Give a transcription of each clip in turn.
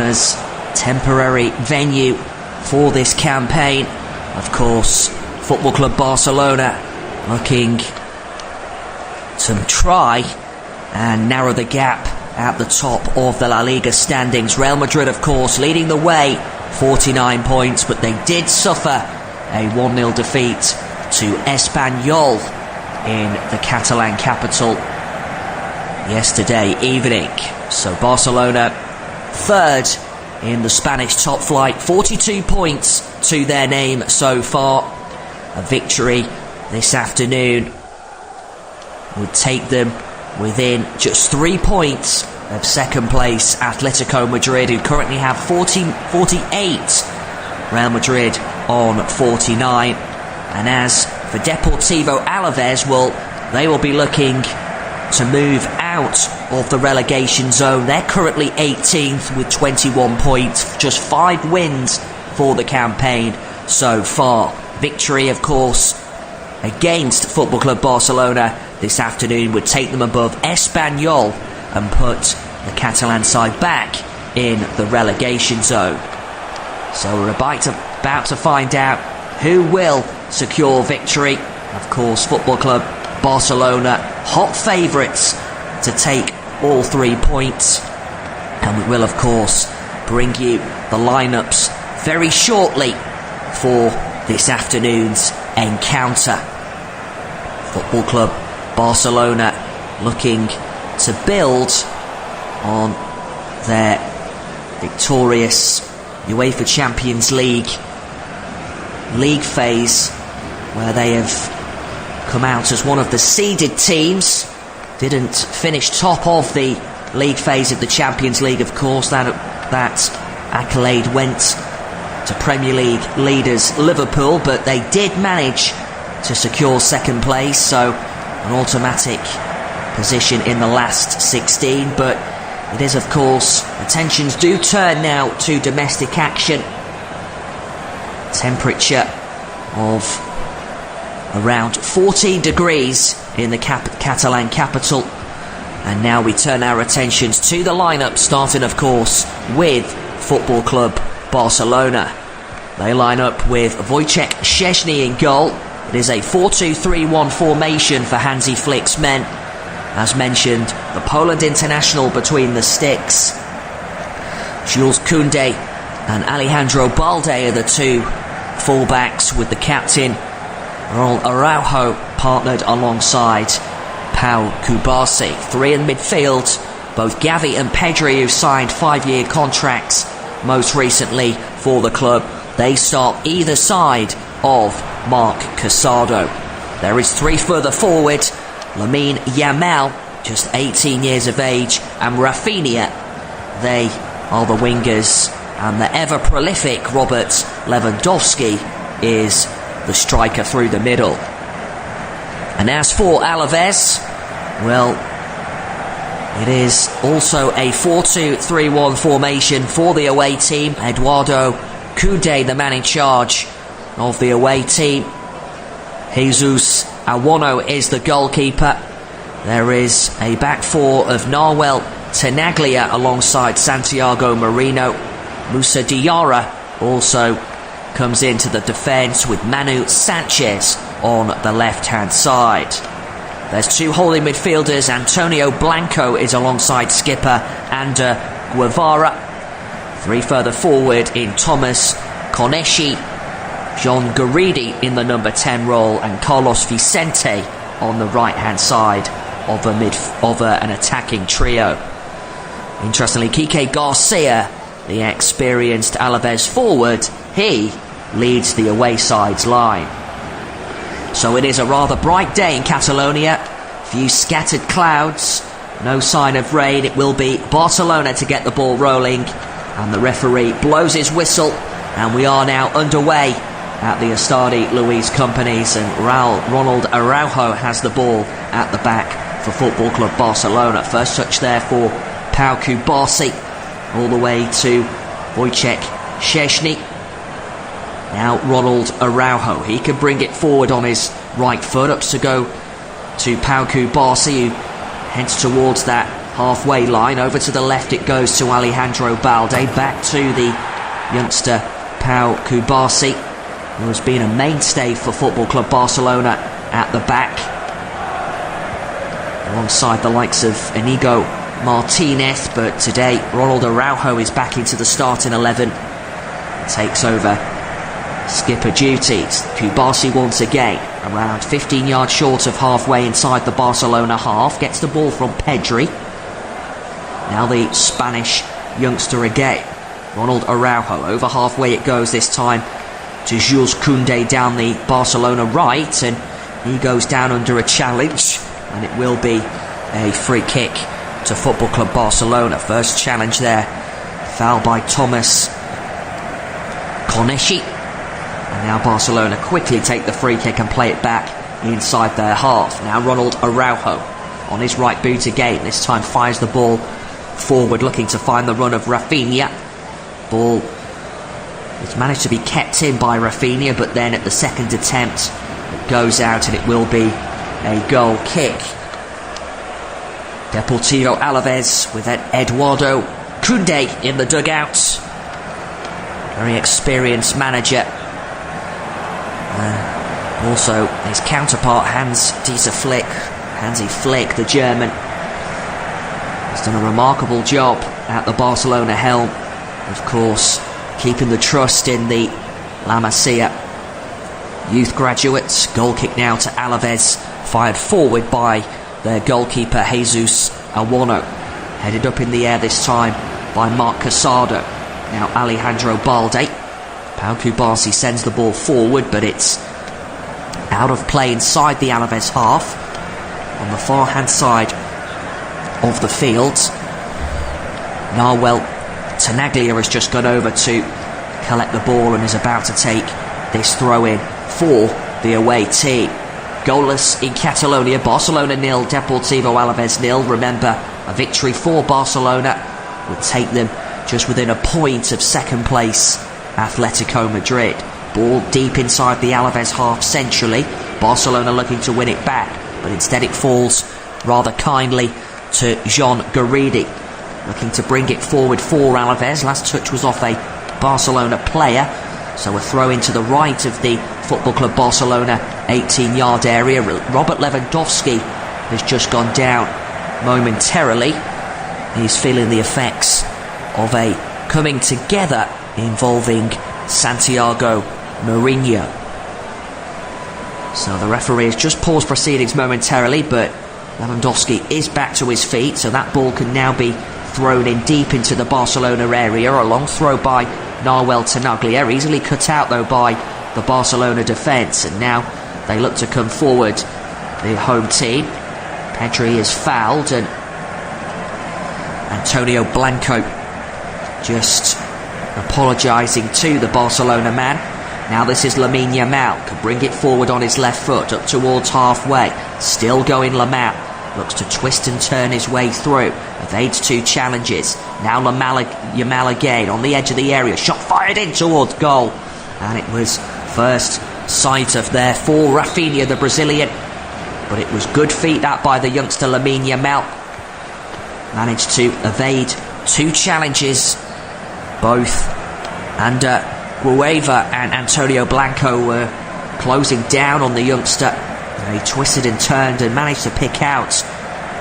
as temporary venue for this campaign. Of course, Football Club Barcelona looking to try and narrow the gap at the top of the La Liga standings. Real Madrid, of course, leading the way, 49 points, but they did suffer a 1-0 defeat to Espanyol in the Catalan capital yesterday evening. So Barcelona third in the Spanish top flight, 42 points to their name so far. A victory this afternoon would take them within just 3 points of second place Atletico Madrid, who currently have 48. Real Madrid on 49. And as for Deportivo Alavés, well, they will be looking to move out of the relegation zone. They're currently 18th with 21 points, just 5 wins for the campaign so far. Victory, of course, against Football Club Barcelona this afternoon would take them above Espanyol and put the Catalan side back in the relegation zone. So we're about to find out who will secure victory. Of course, Football Club Barcelona, hot favourites to take all 3 points. And we will, of course, bring you the lineups very shortly for this afternoon's encounter. Football Club Barcelona looking to build on their victorious UEFA Champions League phase, where they have come out as one of the seeded teams. Didn't finish top of the league phase of the Champions League, of course. That accolade went to Premier League leaders Liverpool, but they did manage to secure second place, so an automatic position in the last 16. But it is, of course, attentions do turn now to domestic action. Temperature of around 14 degrees in the Catalan capital. And now we turn our attentions to the lineup, starting, of course, with Football Club Barcelona. They line up with Wojciech Szczęsny in goal. It is a 4-2-3-1 formation for Hansi Flick's men. As mentioned, the Poland international between the sticks. Jules Koundé and Alejandro Balde are the two fullbacks, with the captain Ronald Araujo partnered alongside Pau Kubasi. 3 in midfield, both Gavi and Pedri, who signed 5-year contracts most recently for the club. They start either side of Marc Casado. There is 3 further forward, Lamine Yamal, just 18 years of age, and Rafinha. They are the wingers, and the ever-prolific Robert Lewandowski is the striker through the middle. And as for Alavés, well, it is also a 4-2-3-1 formation for the away team. Eduardo Koundé, the man in charge of the away team. Jesus Awano is the goalkeeper. There is a back four of Nahuel Tenaglia alongside Santiago Marino. Musa Diarra also comes into the defence, with Manu Sanchez on the left-hand side. There's 2 holding midfielders. Antonio Blanco is alongside skipper Ander Guevara. 3 further forward in Thomas Koneshi, John Guridi in the number 10 role, and Carlos Vicente on the right-hand side of an attacking trio. Interestingly, Kike Garcia, the experienced Alavés forward, he leads the away side's line. So it is a rather bright day in Catalonia. Few scattered clouds, no sign of rain. It will be Barcelona to get the ball rolling, and the referee blows his whistle, and we are now underway at the Estadi Luis Companies, and Ronald Araujo has the ball at the back for Football Club Barcelona. First touch there for Pau Kubasi, all the way to Wojciech Szczęsny. Now Ronald Araujo, he can bring it forward on his right foot, up to go to Pau Kubasi, who heads towards that halfway line. Over to the left it goes to Alejandro Balde. Back to the youngster Pau Kubasi, who has been a mainstay for Football Club Barcelona at the back, alongside the likes of Inigo Martinez. But today Ronald Araujo is back into the starting 11, takes over skipper duties. Kubasi once again around 15 yards short of halfway inside the Barcelona half, gets the ball from Pedri. Now the Spanish youngster again, Ronald Araujo. Over halfway it goes this time to Jules Koundé down the Barcelona right, and he goes down under a challenge, and it will be a free kick to Football Club Barcelona. First challenge there, foul by Thomas Koneshi. And now Barcelona quickly take the free kick and play it back inside their half. Now Ronald Araujo on his right boot again. This time fires the ball forward, looking to find the run of Rafinha. Ball has managed to be kept in by Rafinha, but then at the second attempt it goes out, and it will be a goal kick. Deportivo Alavés with Eduardo Koundé in the dugout. Very experienced manager. Also his counterpart Hansi Flick, the German, has done a remarkable job at the Barcelona helm, of course keeping the trust in the La Masia youth graduates. Goal kick now to Alavés, fired forward by their goalkeeper Jesus Awano, headed up in the air this time by Marc Casado. Now Alejandro Balde. Pau Kubasi sends the ball forward, but it's out of play inside the Alavés half on the far hand side of the field. Nahuel Tenaglia has just gone over to collect the ball and is about to take this throw in for the away team. Goalless in Catalonia. Barcelona 0, Deportivo Alavés 0. Remember, a victory for Barcelona would take them just within a point of second place Atletico Madrid. Ball deep inside the Alavés half centrally. Barcelona looking to win it back, but instead it falls rather kindly to Jean Garidi, looking to bring it forward for Alavés. Last touch was off a Barcelona player, so a throw into the right of the Football Club Barcelona 18-yard area. Robert Lewandowski has just gone down momentarily. He's feeling the effects of a coming together involving Santiago Mourinho. So the referee has just paused proceedings momentarily, but Lewandowski is back to his feet, so that ball can now be thrown in deep into the Barcelona area. A long throw by Nahuel Tenaglia, easily cut out though by the Barcelona defence, and now they look to come forward, the home team. Pedri is fouled, and Antonio Blanco just apologising to the Barcelona man. Now this is Lamine Yamal, can bring it forward on his left foot up towards halfway. Still going Yamal, looks to twist and turn his way through, evades two challenges. Now Yamal again on the edge of the area, shot fired in towards goal, and it was first sight of there for Rafinha, the Brazilian, but it was good feet that by the youngster Lamine Yamal. Managed to evade two challenges. Both Ander Gueva and Antonio Blanco were closing down on the youngster. He twisted and turned and managed to pick out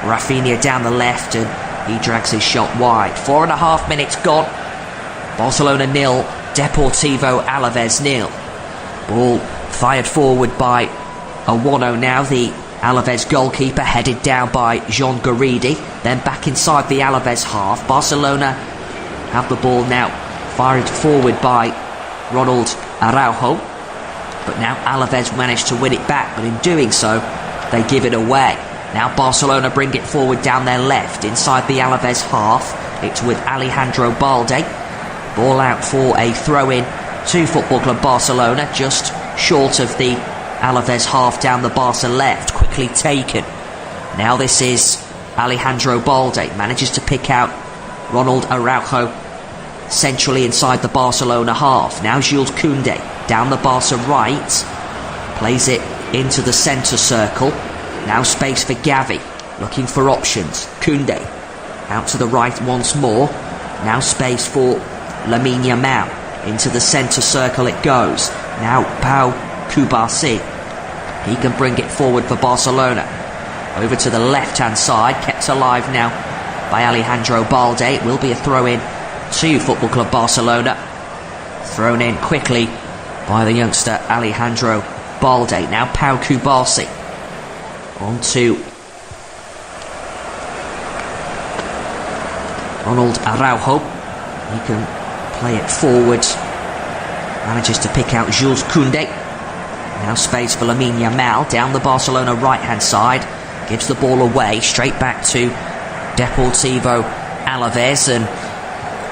Rafinha down the left, and he drags his shot wide. 4.5 minutes gone. Barcelona 0, Deportivo Alavés 0. Ball fired forward by Awano now, the Alavés goalkeeper, headed down by Jean Garidi. Then back inside the Alavés half. Barcelona have the ball now, fired forward by Ronald Araujo. But now Alavés managed to win it back, but in doing so, they give it away. Now Barcelona bring it forward down their left, inside the Alavés half. It's with Alejandro Balde. Ball out for a throw-in to Football Club Barcelona, just short of the Alavés half down the Barca left. Quickly taken. Now this is Alejandro Balde, manages to pick out Ronald Araujo centrally inside the Barcelona half. Now Jules Koundé down the Barca right, plays it into the centre circle. Now space for Gavi, looking for options. Koundé Out to the right once more. Now space for Lamine Yamal. Into the centre circle it goes. Now Pau Kubasi. He can bring it forward for Barcelona. Over to the left-hand side. Kept alive now by Alejandro Balde. It will be a throw-in to Football Club Barcelona. Thrown in quickly by the youngster Alejandro Balde. Now Pau Kubasi. On to Ronald Araujo. He can play it forward. Manages to pick out Jules Koundé. Now space for Lamine Yamal. Down the Barcelona right-hand side. Gives the ball away. Straight back to Deportivo Alavés and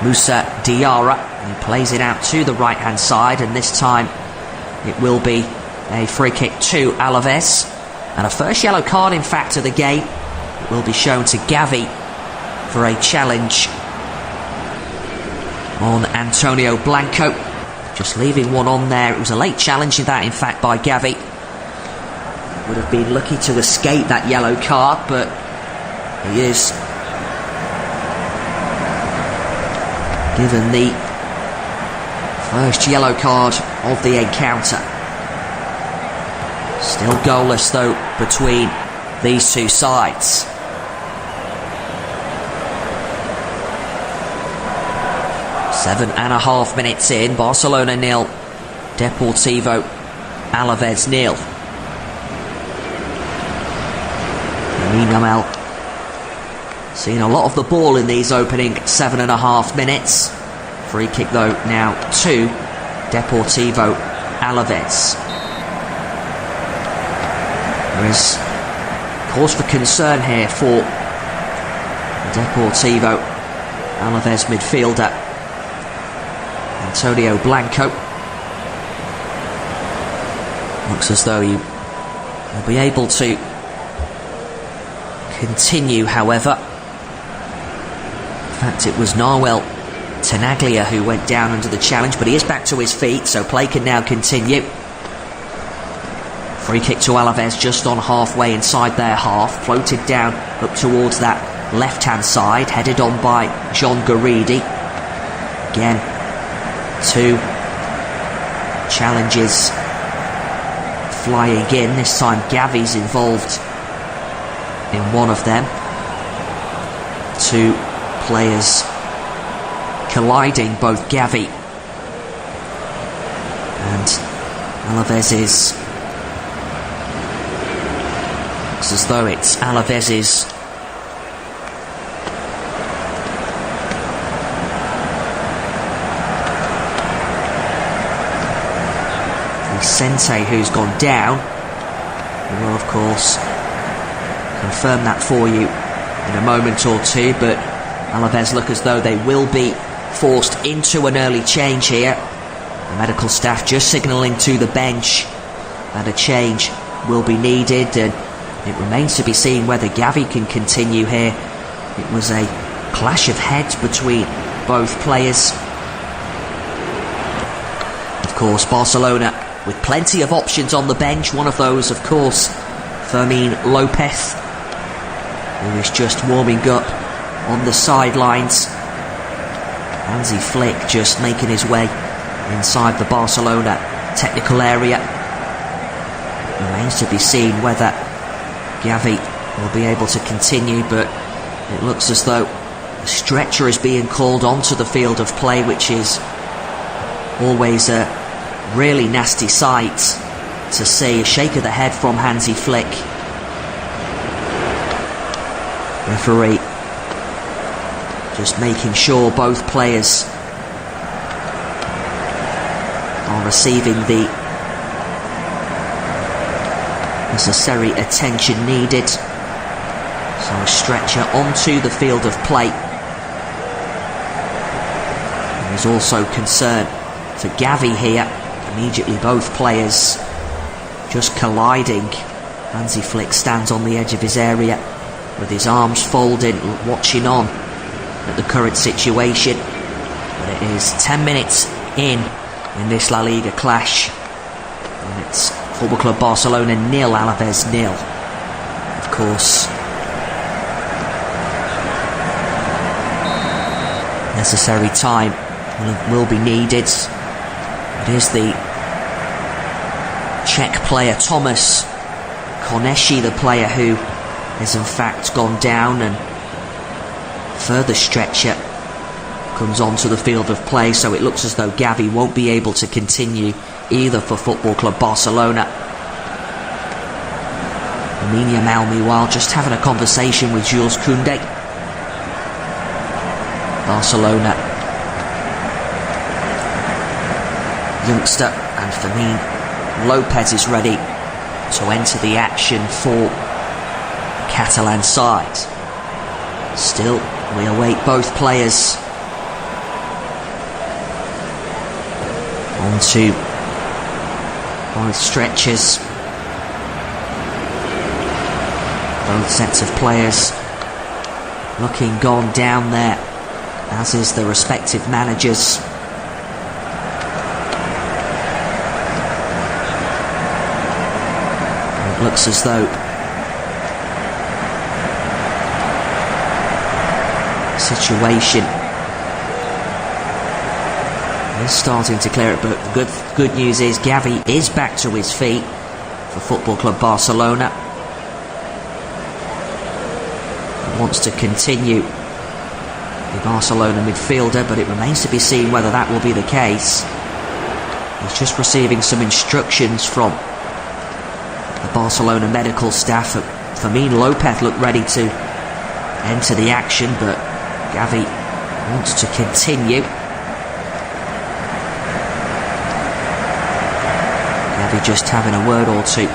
Moussa Diarra. He plays it out to the right-hand side. And this time it will be a free kick to Alavés. And a first yellow card, in fact, of the game. It will be shown to Gavi for a challenge on Antonio Blanco. Just leaving one on there. It was a late challenge, that, in fact, by Gavi. Would have been lucky to escape that yellow card, but he is given the first yellow card of the encounter. Still goalless, though, between these two sides. Seven and a half minutes in. Barcelona 0, Deportivo Alavés 0. Lamine Yamal seeing a lot of the ball in these opening 7.5 minutes. Free kick, though, now to Deportivo Alavés. There is cause for concern here for Deportivo Alavés midfielder Antonio Blanco. Looks as though he will be able to continue, however. In fact, it was Nahuel Tenaglia who went down under the challenge, but he is back to his feet, so play can now continue. Free kick to Alavés just on halfway inside their half. Floated down up towards that left-hand side, headed on by John Garidi. Again, two challenges flying in. This time Gavi's involved in one of them. Two players colliding, both Gavi and Alavés's. Looks as though it's Alavés's Vicente who's gone down. We will, of course, confirm that for you in a moment or two, but Alavés look as though they will be forced into an early change here. The medical staff just signalling to the bench that a change will be needed, and it remains to be seen whether Gavi can continue here. It was a clash of heads between both players. Of course, Barcelona with plenty of options on the bench. One of those, of course, Fermin Lopez, who is just warming up on the sidelines. Hansi Flick just making his way inside the Barcelona technical area. Remains to be seen whether Gavi will be able to continue, but it looks as though a stretcher is being called onto the field of play, which is always a really nasty sight to see. A shake of the head from Hansi Flick. Referee just making sure both players are receiving the necessary attention needed. So a stretcher onto the field of play. There's also concern for Gavi here. Immediately both players just colliding. Hansi Flick stands on the edge of his area with his arms folded, watching on at the current situation. But it is 10 minutes in this LaLiga clash, and it's Football Club Barcelona 0, Alavés 0. Of course, necessary time will be needed. It is the Czech player Tomáš Koneši, the player who has in fact gone down, and further stretcher comes onto the field of play, so it looks as though Gavi won't be able to continue either for Football Club Barcelona. Lamine Yamal, meanwhile, just having a conversation with Jules Koundé. Barcelona youngster, and Fermin Lopez is ready to enter the action for Catalan side. Still, we await both players onto both stretchers. Both sets of players looking gone down there, as is the respective managers. It looks as though the situation is starting to clear it, but the good news is Gavi is back to his feet for Football Club Barcelona. He wants to continue, the Barcelona midfielder, but it remains to be seen whether that will be the case. He's just receiving some instructions from the Barcelona medical staff. Fermin Lopez looked ready to enter the action, but Gavi wants to continue. Gavi just having a word or two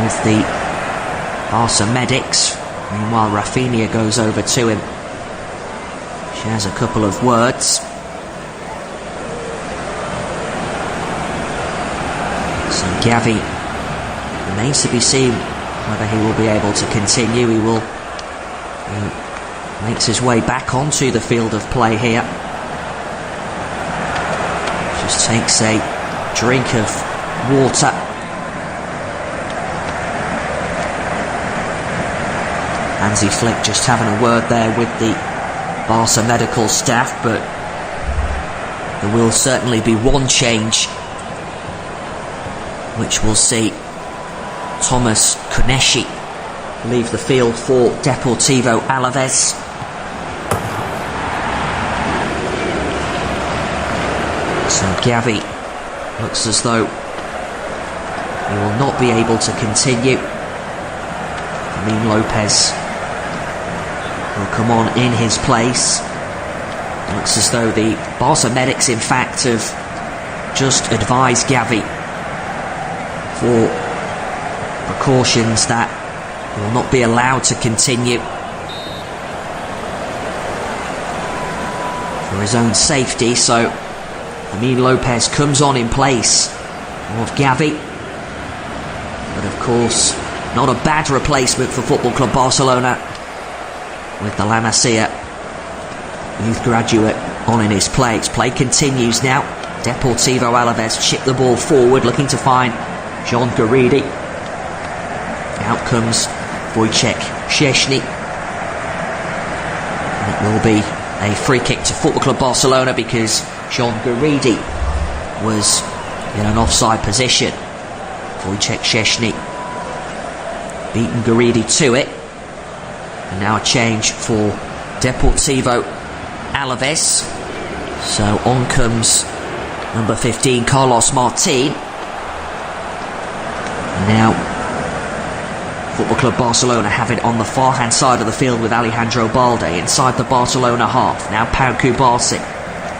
with the Barca medics. Meanwhile, Rafinha goes over to him, shares a couple of words. So Gavi remains to be seen whether he will be able to continue. He makes his way back onto the field of play here. Just takes a drink of water. Hansi Flick just having a word there with the Barca medical staff, but there will certainly be one change, which will see Tomáš Koneši leave the field for Deportivo Alavés. So Gavi looks as though he will not be able to continue. Fermin Lopez will come on in his place. Looks as though the Barca medics in fact have just advised Gavi for precautions that he will not be allowed to continue for his own safety. So Fermin Lopez comes on in place of Gavi, but of course not a bad replacement for Football Club Barcelona, with the La Masia youth graduate on in his place. Play continues now. Deportivo Alavés chip the ball forward, looking to find John Guridi. Out comes Wojciech Szczesny. And it will be a free kick to Football Club Barcelona because John Guridi was in an offside position. Wojciech Szczesny beaten Guridi to it. And now a change for Deportivo Alavés. So on comes number 15, Carlos Martin. And now Football Club Barcelona have it on the far hand side of the field with Alejandro Balde inside the Barcelona half. Now Pau Cubarsí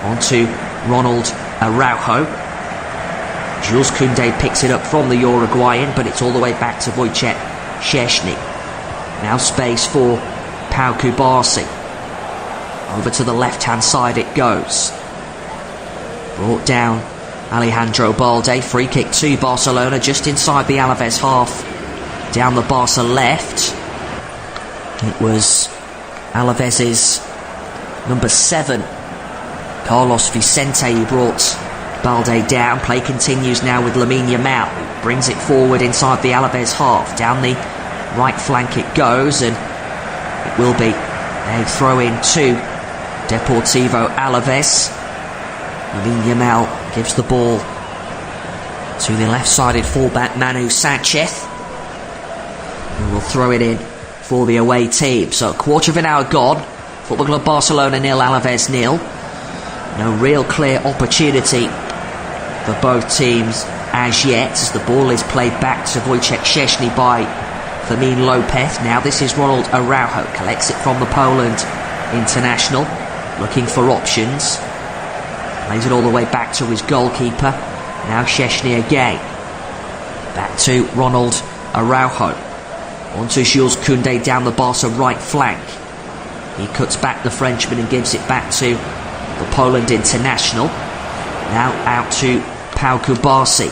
onto Ronald Araujo. Jules Koundé picks it up from the Uruguayan, but it's all the way back to Wojciech Szczesny. Now space for Pau Cubarsí. Over to the left hand side it goes. Brought down Alejandro Balde. Free kick to Barcelona just inside the Alavés half. Down the Barca left. It was Alavés' number 7, Carlos Vicente, who brought Balde down. Play continues now with Lamine Yamal, who brings it forward inside the Alavés half. Down the right flank it goes, and it will be a throw in to Deportivo Alavés. Lamine Yamal gives the ball to the left-sided fullback Manu Sanchez, who will throw it in for the away team. So a quarter of an hour gone. Football Club Barcelona 0, Alavés 0. No real clear opportunity for both teams as yet, as the ball is played back to Wojciech Szczesny by Fermin Lopez. Now this is Ronald Araujo, collects it from the Poland international, looking for options. Plays it all the way back to his goalkeeper. Now Szczesny again. Back to Ronald Araujo. Onto Jules Koundé down the Barca right flank. He cuts back the Frenchman and gives it back to the Poland international. Now out to Pau Kubasi.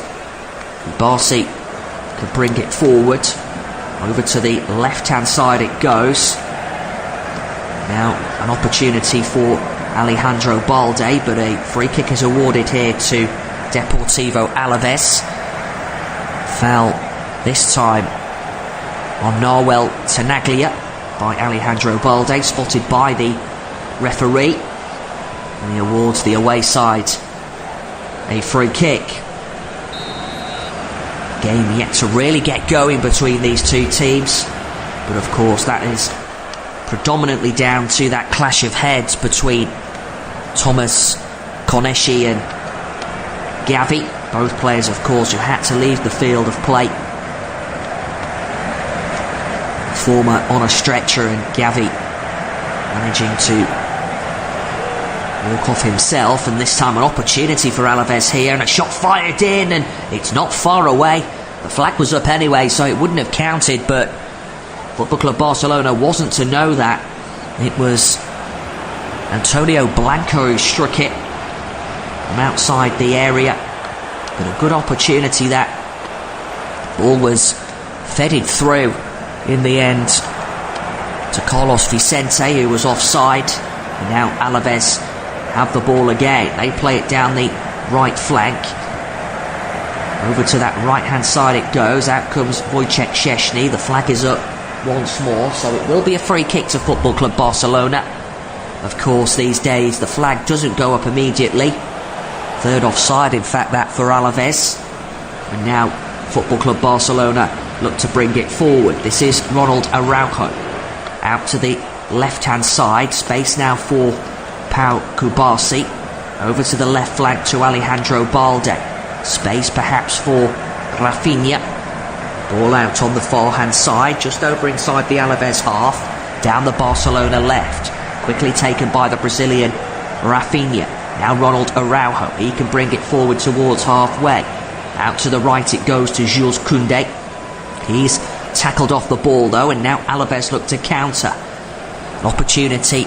Kubasi could bring it forward. Over to the left-hand side it goes. Now an opportunity for Alejandro Balde, but a free kick is awarded here to Deportivo Alavés. Foul this time on Nahuel Tenaglia by Alejandro Balde, spotted by the referee, and he awards the away side a free kick. Game yet to really get going between these two teams, but of course that is predominantly down to that clash of heads between Thomas Koneshi and Gavi, both players of course who had to leave the field of play. Former on a stretcher, and Gavi managing to walk off himself, and this time an opportunity for Alavés here, and a shot fired in, and it's not far away. The flag was up anyway, so it wouldn't have counted, but Football Club Barcelona wasn't to know that. It was Antonio Blanco who struck it from outside the area, but a good opportunity. That ball was fedded through in the end to Carlos Vicente, who was offside, and now Alavés have the ball again. They play it down the right flank. Over to that right-hand side it goes. Out comes Wojciech Szczesny. The flag is up once more, so it will be a free kick to Football Club Barcelona. Of course, these days the flag doesn't go up immediately. Third offside, in fact, that for Alavés. And now Football Club Barcelona look to bring it forward. This is Ronald Araujo. Out to the left-hand side. Space now for Pau Kubasi. Over to the left flank to Alejandro Balde. Space perhaps for Rafinha. Ball out on the far-hand side, just over inside the Alavés half. Down the Barcelona left. Quickly taken by the Brazilian Rafinha. Now Ronald Araujo. He can bring it forward towards halfway. Out to the right it goes to Jules Koundé. He's tackled off the ball though, and now Alavés look to counter. An opportunity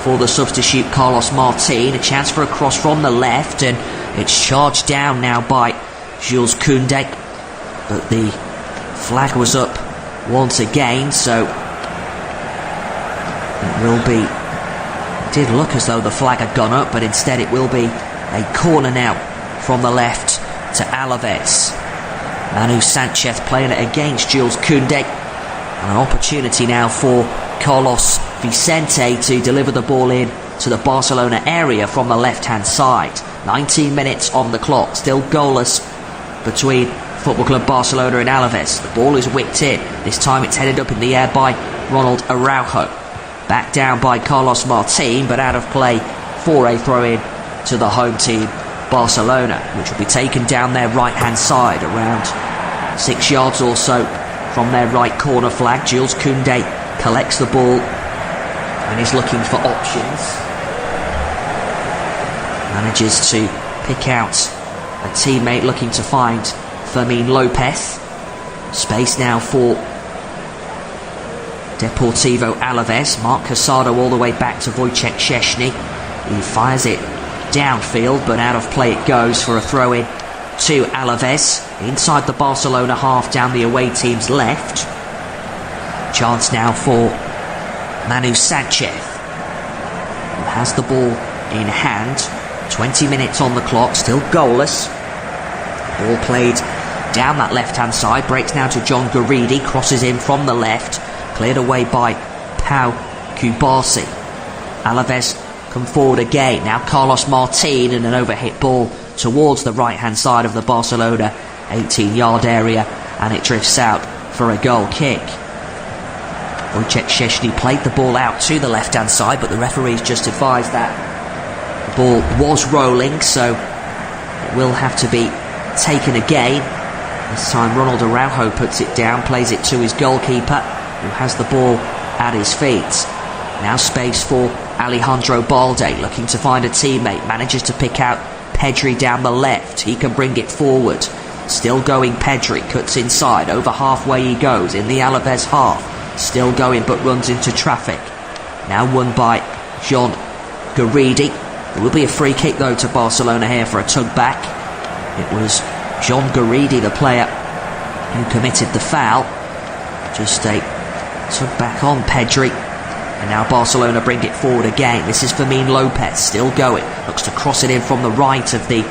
for the substitute Carlos Martin. A chance for a cross from the left, and it's charged down now by Jules Koundé. But the flag was up once again, so it will be... It did look as though the flag had gone up, but instead it will be a corner now from the left to Alavés. Manu Sanchez playing it against Jules Koundé. And an opportunity now for Carlos Vicente to deliver the ball in to the Barcelona area from the left-hand side. 19 minutes on the clock, still goalless between Football Club Barcelona and Alavés. The ball is whipped in. This time it's headed up in the air by Ronald Araujo. Back down by Carlos Martin, but out of play for a throw-in to the home team, Barcelona, which will be taken down their right-hand side, around 6 yards or so from their right corner flag. Jules Koundé collects the ball and is looking for options. Manages to pick out a teammate looking to find Fermin Lopez. Space now for Deportivo Alavés. Marc Casado all the way back to Wojciech Szczesny. He fires it downfield, but out of play it goes for a throw-in to Alavés. Inside the Barcelona half, down the away team's left. Chance now for Manu Sanchez, who has the ball in hand. 20 minutes on the clock, still goalless. Ball played down that left-hand side, breaks now to John Guridi, crosses in from the left, cleared away by Pau Kubasi. Alavés come forward again. Now Carlos Martin and an overhit ball towards the right-hand side of the Barcelona 18-yard area, and it drifts out for a goal kick. Wojciech Szczesny played the ball out to the left-hand side, but the referees just advised that the ball was rolling, so it will have to be taken again. This time Ronald Araujo puts it down, plays it to his goalkeeper, who has the ball at his feet. Now space for Alejandro Balde, looking to find a teammate, manages to pick out Pedri down the left. He can bring it forward. Still going Pedri, cuts inside, over halfway he goes, in the Alavés half. Still going but runs into traffic. Now won by John Garidi. There will be a free kick though to Barcelona here for a tug back. It was John Garidi, the player who committed the foul. Just a tug back on Pedri. And now Barcelona bring it forward again. This is Fermin Lopez, still going. Looks to cross it in from the right of the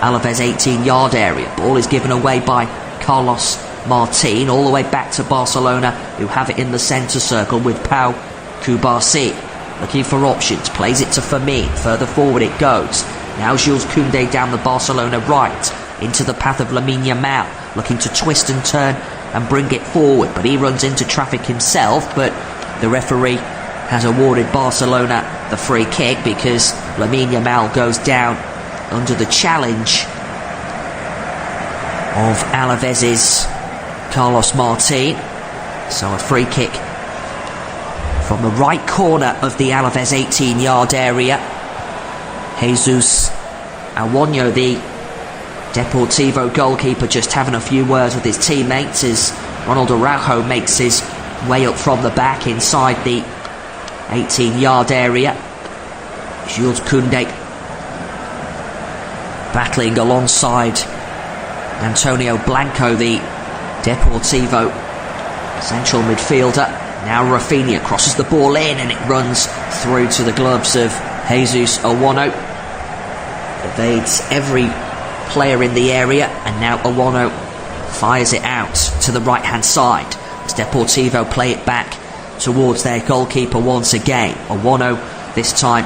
Alavés 18-yard area. Ball is given away by Carlos Martin, all the way back to Barcelona, who have it in the centre circle with Pau Cubarsí. Looking for options, plays it to Fermin. Further forward it goes. Now Jules Koundé down the Barcelona right, into the path of Lamine Yamal, looking to twist and turn and bring it forward, but he runs into traffic himself. But the referee has awarded Barcelona the free kick because Lamine Yamal goes down under the challenge of Alavés' Carlos Martin. So a free kick from the right corner of the Alavés 18-yard area. Jesus Awonyo, the Deportivo goalkeeper, just having a few words with his teammates as Ronald Araujo makes his way up from the back inside the 18-yard area. Jules Koundé battling alongside Antonio Blanco, the Deportivo central midfielder. Now Rafinha crosses the ball in and it runs through to the gloves of Jesus Awonyo. Evades every player in the area, and now Awonyo fires it out to the right hand side as Deportivo play it back towards their goalkeeper once again. Awonyo this time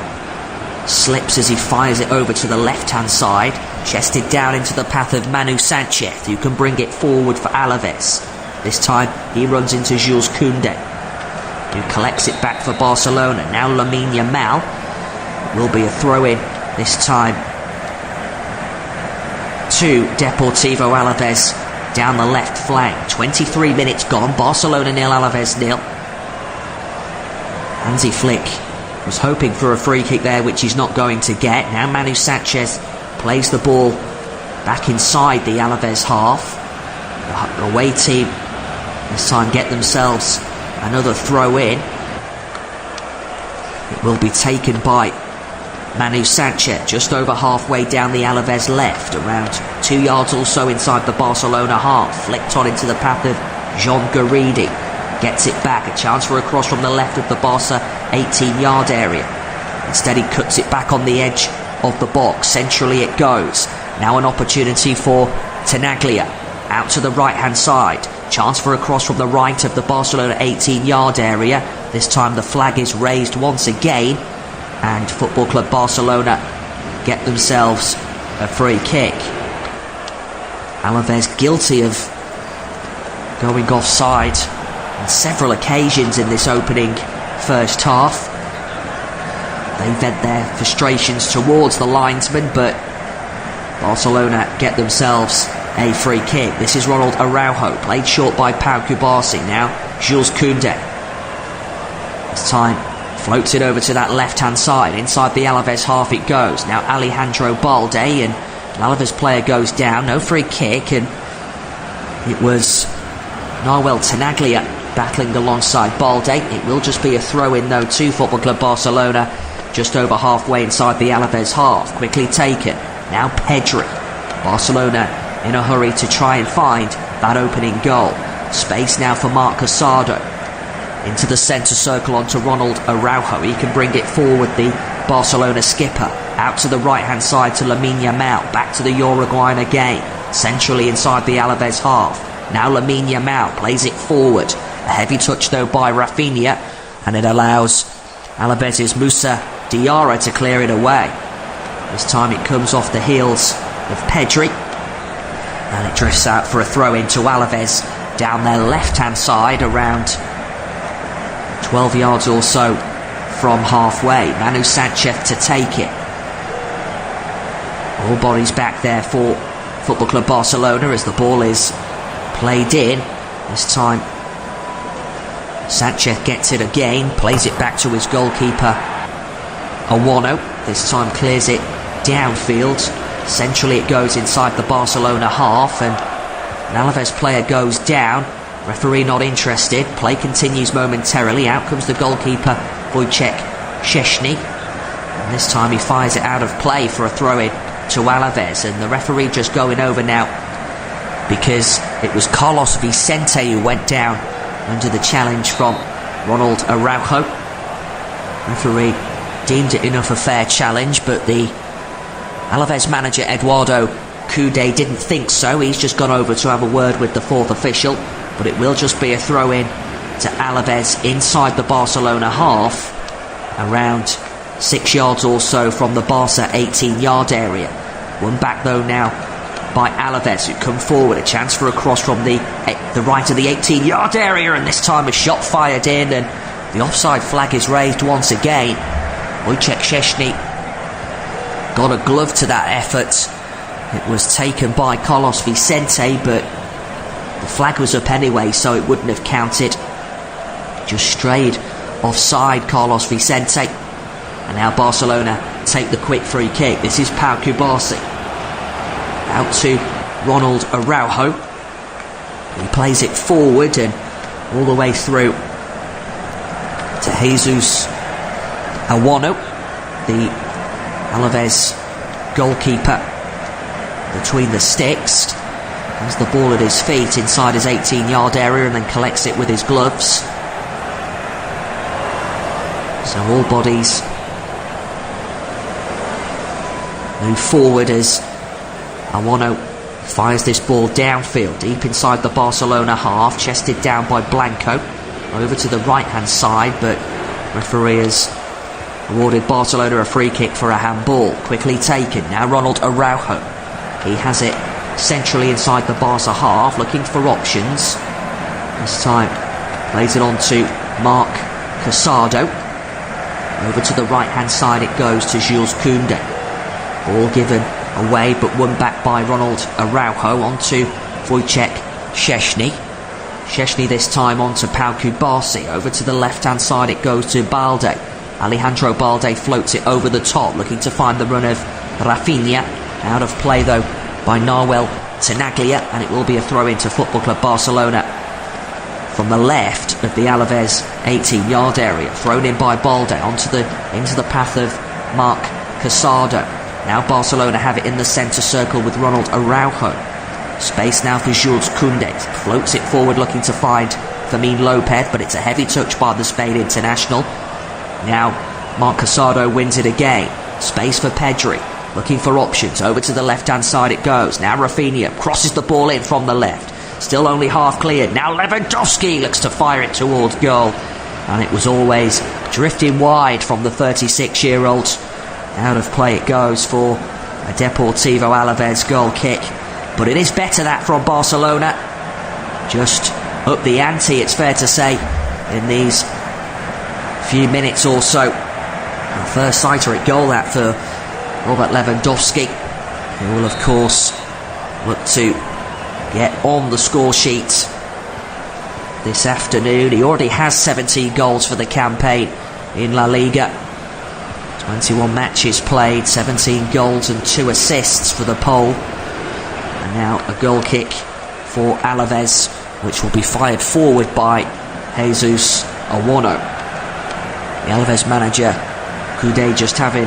slips as he fires it over to the left hand side, chested down into the path of Manu Sanchez, who can bring it forward for Alavés. This time he runs into Jules Koundé, who collects it back for Barcelona. Now Lamine Yamal. Will be a throw in this time to Deportivo Alavés down the left flank. 23 minutes gone, Barcelona 0, Alavés 0. Hansi Flick was hoping for a free kick there, which he's not going to get. Now Manu Sanchez plays the ball back inside the Alavés half. The away team this time get themselves another throw in. It will be taken by Manu Sanchez, just over halfway down the Alavés left, around 2 yards or so inside the Barcelona half. Flicked on into the path of Jean Garidi. Gets it back, a chance for a cross from the left of the Barca 18-yard area. Instead he cuts it back on the edge of the box. Centrally it goes. Now an opportunity for Tenaglia. Out to the right-hand side. Chance for a cross from the right of the Barcelona 18-yard area. This time the flag is raised once again, and Football Club Barcelona get themselves a free kick. Alavés guilty of going offside on several occasions in this opening first half. They vent their frustrations towards the linesman, but Barcelona get themselves a free kick. This is Ronald Araujo, played short by Pau Cubarsí. Now Jules Koundé. This time floats it over to that left-hand side. Inside the Alavés half it goes. Now Alejandro Balde, and an Alavés player goes down. No free kick, and it was Nahuel Tenaglia battling alongside Balde. It will just be a throw-in though to Football Club Barcelona, just over halfway inside the Alavés half. Quickly taken. Now Pedri. Barcelona in a hurry to try and find that opening goal. Space now for Marc Casado. Into the centre circle onto Ronald Araujo. He can bring it forward, the Barcelona skipper. Out to the right hand side to Lamine Yamal. Back to the Uruguayan again. Centrally inside the Alavés half. Now Lamine Yamal plays it forward. A heavy touch though by Rafinha, and it allows Alavés' Moussa Diarra to clear it away. This time it comes off the heels of Pedri, and it drifts out for a throw into Alavés down their left-hand side, around 12 yards or so from halfway. Manu Sanchez to take it. All bodies back there for Football Club Barcelona as the ball is played in. This time Sanchez gets it again, plays it back to his goalkeeper Awano. This time clears it downfield. Centrally it goes inside the Barcelona half, and an Alavés player goes down. Referee not interested. Play continues momentarily. Out comes the goalkeeper Wojciech Szczesny, and this time he fires it out of play for a throw-in to Alavés, and the referee just going over now because it was Carlos Vicente who went down under the challenge from Ronald Araujo. Referee deemed it enough a fair challenge, but the Alavés manager Eduardo Coudet didn't think so. He's just gone over to have a word with the fourth official, but it will just be a throw-in to Alavés inside the Barcelona half, around 6 yards or so from the Barca 18-yard area. One back though now by Alavés, who come forward. A chance for a cross from the right of the 18-yard area, and this time a shot fired in, and the offside flag is raised once again. Wojciech Szczesny got a glove to that effort. It was taken by Carlos Vicente, but the flag was up anyway, so it wouldn't have counted. Just strayed offside, Carlos Vicente. And now Barcelona take the quick free kick. This is Pau Cubarsí. Out to Ronald Araujo. He plays it forward and all the way through to Jesus Awano, the Alavés goalkeeper, between the sticks. Has the ball at his feet inside his 18-yard area and then collects it with his gloves. So all bodies move forward as Awano fires this ball downfield, deep inside the Barcelona half, chested down by Blanco, over to the right-hand side, but referee has awarded Barcelona a free kick for a handball. Quickly taken, now Ronald Araujo. He has it centrally inside the Barca half, looking for options. This time plays it on to Marc Casado. Over to the right-hand side it goes to Jules Koundé. Ball given away, but won back by Ronald Araujo onto Wojciech Szczesny. Szczesny this time onto Pau Cubarsí. Over to the left-hand side it goes to Balde. Alejandro Balde floats it over the top, looking to find the run of Rafinha. Out of play though by Nahuel Tenaglia, and it will be a throw into Football Club Barcelona from the left of the Alavés 18-yard area. Thrown in by Balde into the path of Marc Casado. Now Barcelona have it in the centre circle with Ronald Araujo. Space now for Jules Koundé. Floats it forward looking to find Fermin Lopez, but it's a heavy touch by the Spain international. Now Marc Casado wins it again. Space for Pedri. Looking for options. Over to the left-hand side it goes. Now Rafinha crosses the ball in from the left. Still only half cleared. Now Lewandowski looks to fire it towards goal. And it was always drifting wide from the 36-year-old. Out of play it goes for a Deportivo Alavés goal kick. But it is better that from Barcelona. Just up the ante, it's fair to say, in these few minutes or so. A first sighter at goal that for Robert Lewandowski, who will of course look to get on the score sheet this afternoon. He already has 17 goals for the campaign in LaLiga. 21 matches played, 17 goals and 2 assists for the Pole. And now a goal kick for Alavés, which will be fired forward by Jesus Awano. The Alavés manager Coudet just having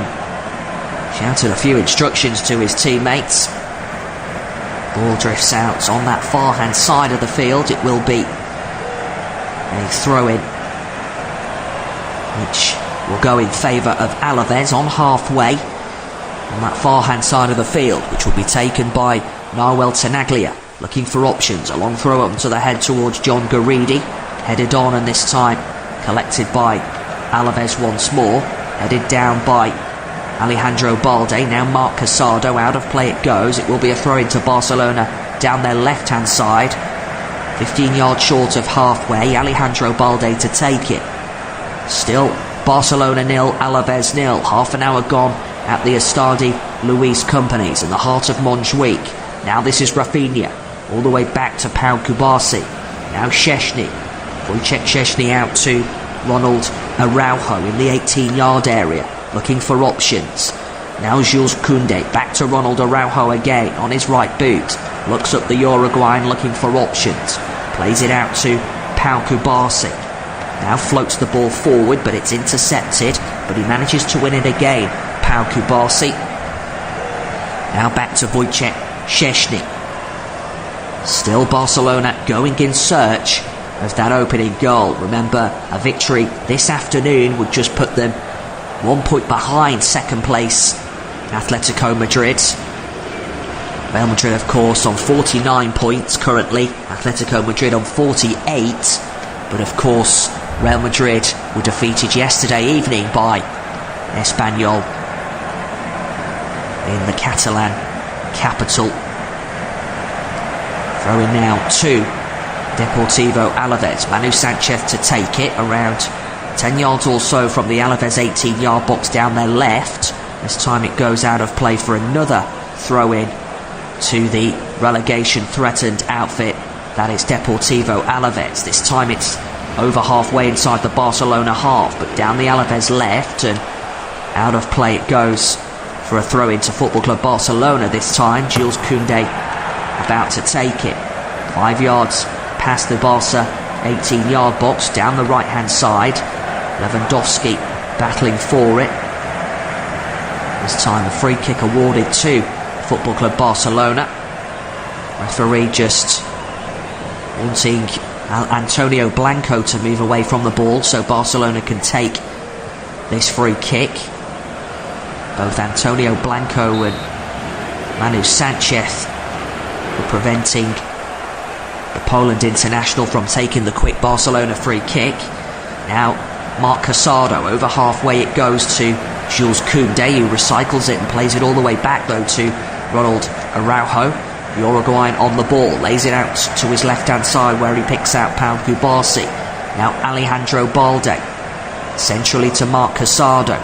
shouted a few instructions to his teammates. Ball drifts out on that far hand side of the field. It will be a throw-in, which will go in favour of Alavés on halfway on that far hand side of the field, which will be taken by Nahuel Tenaglia, looking for options. A long throw up to the head towards John Garidi, headed on and this time collected by Alavés once more. headed down by Alejandro Balde. Now Marc Casado, out of play it goes. It will be a throw into Barcelona down their left-hand side. 15 yards short of halfway. Alejandro Balde to take it. Still Barcelona 0, Alavés 0. Half an hour gone at the Estadi Luis Companies in the heart of Montjuic. Now this is Rafinha, all the way back to Pau Kubasi. Now Szczesny. Wojciech Szczesny out to Ronald Araujo in the 18-yard area, looking for options. Now Jules Koundé, back to Ronald Araujo again on his right boot. Looks up the Uruguayan looking for options. Plays it out to Pau Kubasi. Now floats the ball forward, but it's intercepted. But he manages to win it again. Pau Kubasi. Now back to Wojciech Szczesny. Still Barcelona going in search of that opening goal. Remember, a victory this afternoon would just put them 1 point behind second place Atletico Madrid. Real Madrid, of course, on 49 points currently. Atletico Madrid on 48. But of course, Real Madrid were defeated yesterday evening by Espanyol in the Catalan capital. Throwing now to Deportivo Alavés. Manu Sanchez to take it around 10 yards or so from the Alavés 18-yard box down their left. This time it goes out of play for another throw-in to the relegation-threatened outfit that is Deportivo Alavés. This time it's over halfway inside the Barcelona half, but down the Alavés left, and out of play it goes for a throw-in to Football Club Barcelona. This time Jules Koundé about to take it. 5 yards past the Barca 18-yard box, down the right-hand side. Lewandowski battling for it. This time a free kick awarded to Football Club Barcelona. Referee just wanting Antonio Blanco to move away from the ball so Barcelona can take this free kick. Both Antonio Blanco and Manu Sanchez were preventing the Poland international from taking the quick Barcelona free kick. Now Marc Casado, over halfway it goes to Jules Koundé, who recycles it and plays it all the way back though to Ronald Araujo. The Uruguayan on the ball, lays it out to his left-hand side where he picks out Pau Kubasi. Now Alejandro Balde, centrally to Marc Casado.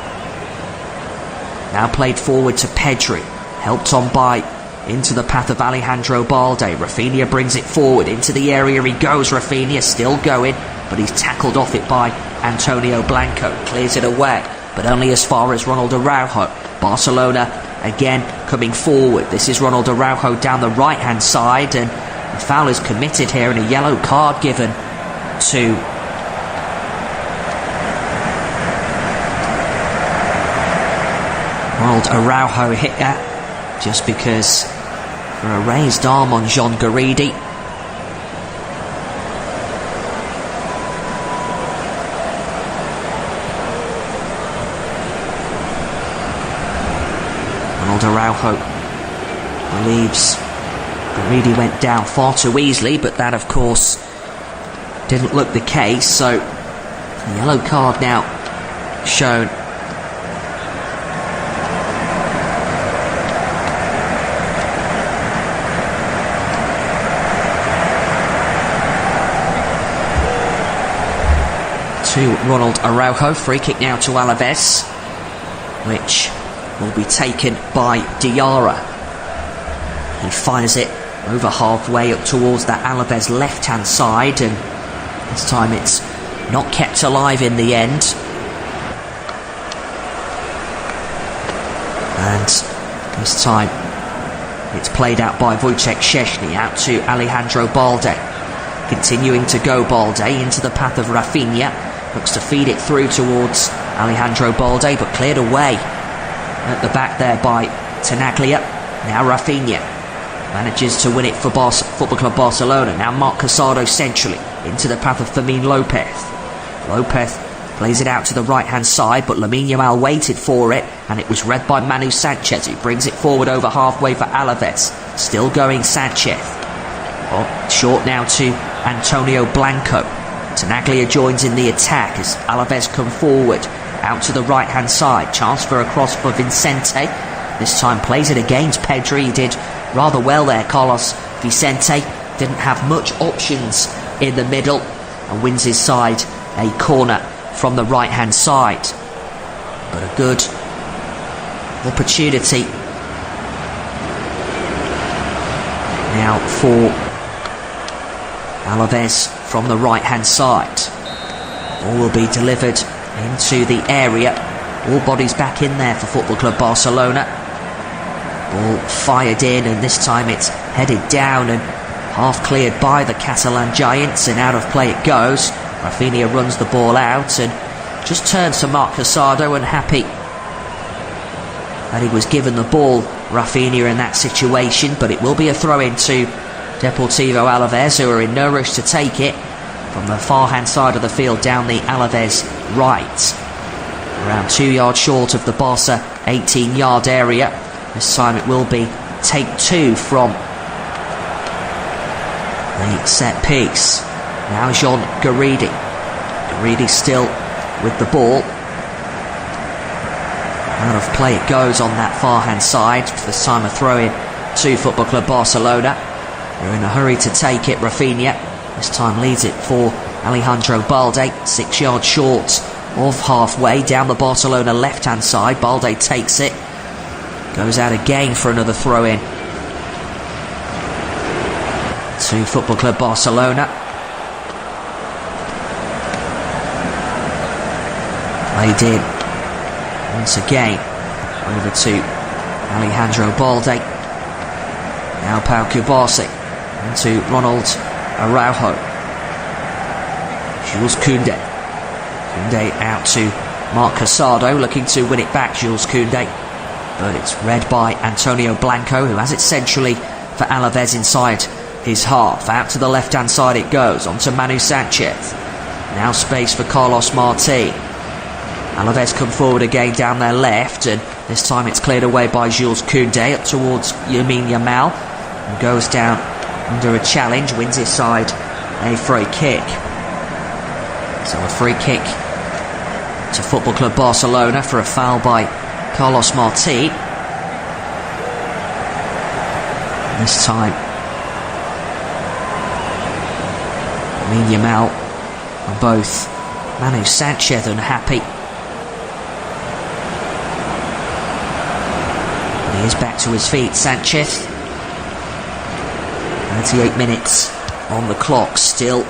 Now played forward to Pedri, helped on by into the path of Alejandro Balde. Rafinha brings it forward, into the area he goes. Rafinha still going, but he's tackled off it by Antonio Blanco. Clears it away, but only as far as Ronald Araujo. Barcelona again coming forward. This is Ronald Araujo down the right hand side, and the foul is committed here and a yellow card given to Ronald Araujo here, just because for a raised arm on Jean Garidi. Ronald Araujo believes Garidi went down far too easily, but that of course didn't look the case, so a yellow card now shown. To Ronald Araujo. Free kick now to Alavés, which will be taken by Diarra. He fires it over halfway up towards that Alavés left-hand side, and this time it's not kept alive in the end. And this time it's played out by Wojciech Szczesny, out to Alejandro Balde. Continuing to go Balde into the path of Rafinha. Looks to feed it through towards Alejandro Balde, but cleared away at the back there by Tenaglia. Now Rafinha manages to win it for Football Club Barcelona. Now Marc Casado centrally into the path of Fermin Lopez. Lopez plays it out to the right hand side, but Lamine Yamal waited for it, and it was read by Manu Sanchez, who brings it forward over halfway for Alavés. Still going Sanchez. Short now to Antonio Blanco. Tenaglia joins in the attack as Alavés come forward. out to the right hand side, chance for a cross for Vicente. This time plays it against Pedri. He did rather well there. Carlos Vicente didn't have much options in the middle and wins his side a corner from the right hand side. But a good opportunity now for Alavés from the right hand side. Ball will be delivered into the area. All bodies back in there for Football Club Barcelona. Ball fired in, and this time it's headed down and half cleared by the Catalan Giants, and out of play it goes. Rafinha runs the ball out and just turns to Marc Casado, and happy that he was given the ball, Rafinha, in that situation. But it will be a throw-in to Deportivo Alavés, who are in no rush to take it from the far hand side of the field down the Alavés right, around 2 yards short of the Barca 18-yard area. This time it will be take two from the set piece. Now Jean Garidi. Garidi still with the ball. Out of play it goes on that far hand side. This time a throw in to Football Club Barcelona. They're in a hurry to take it. Rafinha this time leads it for Alejandro Balde, 6 yards short of halfway down the Barcelona left hand side. Balde takes it, goes out again for another throw in to Football Club Barcelona. Played in once again over to Alejandro Balde. Now Pau Kubasi into Ronald Araujo. Jules Koundé. Koundé out to Marc Casado, looking to win it back, Jules Koundé. But it's read by Antonio Blanco, who has it centrally for Alavés inside his half. Out to the left-hand side it goes, onto Manu Sanchez. Now space for Carlos Martin. Alavés come forward again down their left, and this time it's cleared away by Jules Koundé up towards Lamine Yamal, and goes down under a challenge, wins his side a free kick. So a free kick to Football Club Barcelona for a foul by Carlos Martin. This time Lamine Yamal and both Manu Sanchez unhappy. And he is back to his feet, Sanchez. 38 minutes on the clock, still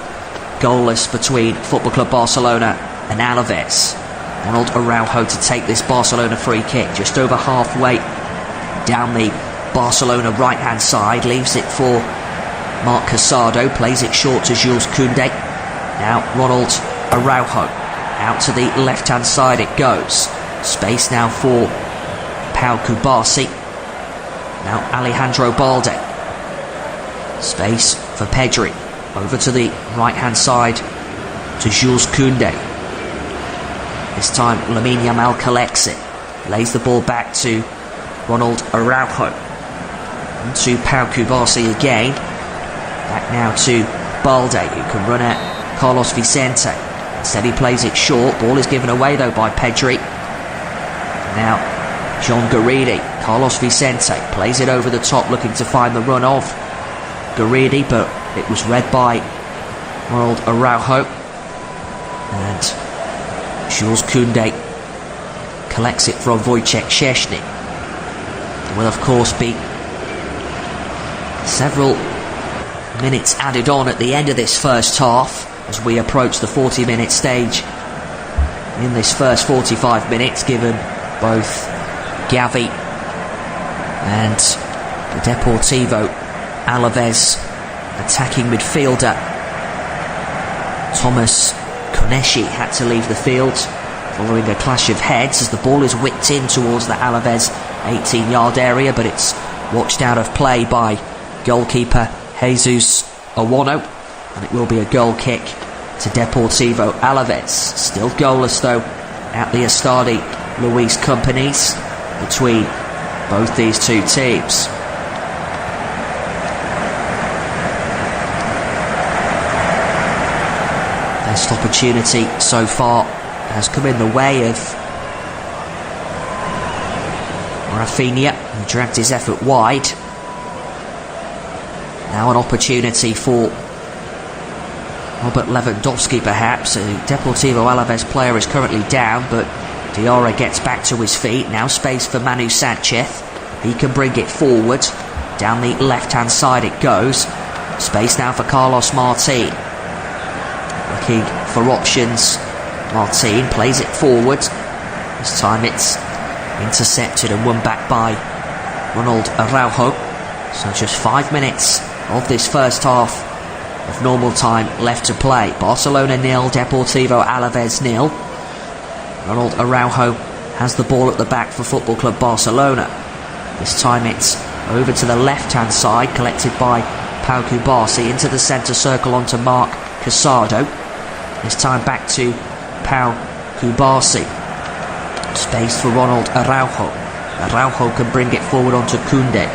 goalless between Football Club Barcelona and Alavés. Ronald Araujo to take this Barcelona free kick, just over halfway down the Barcelona right hand side, leaves it for Marc Casado, plays it short to Jules Koundé. Now Ronald Araujo, out to the left hand side it goes, space now for Pau Kubasi. Now Alejandro Balde, space for Pedri, over to the right hand side to Jules Koundé. This time Lamine Yamal collects it, lays the ball back to Ronald Araujo, and to Pau Kubasi again. Back now to Balde, who can run at Carlos Vicente. Instead he plays it short. Ball is given away though by Pedri. Now Jean Garidi. Carlos Vicente plays it over the top, looking to find the run of Garidi, but it was read by Ronald Araujo. And Jules Koundé collects it from Wojciech Szczesny. There will of course be several minutes added on at the end of this first half as we approach the 40-minute stage in this first 45 minutes, given both Gavi and the Deportivo Alavés attacking midfielder Thomas Koneshi had to leave the field following a clash of heads as the ball is whipped in towards the Alavés 18-yard area, but it's watched out of play by goalkeeper Jesus Owano, and it will be a goal kick to Deportivo Alavés. Still goalless though at the Estadi Luis Companies between both these two teams. Best opportunity so far has come in the way of Rafinha, who dragged his effort wide. Now an opportunity for Robert Lewandowski, perhaps. A Deportivo Alavés player is currently down, but Diarra gets back to his feet. Now space for Manu Sanchez. He can bring it forward. Down the left-hand side it goes. Space now for Carlos Martin. Looking for options. Martin plays it forward. This time it's intercepted and won back by Ronald Araujo. So just 5 minutes of this first half of normal time left to play. Barcelona 0, Deportivo Alavés 0. Ronald Araujo has the ball at the back for Football Club Barcelona. This time it's over to the left-hand side, collected by Pau Cubarsí, into the centre circle onto Marc Casado. This time back to Pau Cubarsí. Space for Ronald Araujo. Araujo can bring it forward onto Koundé.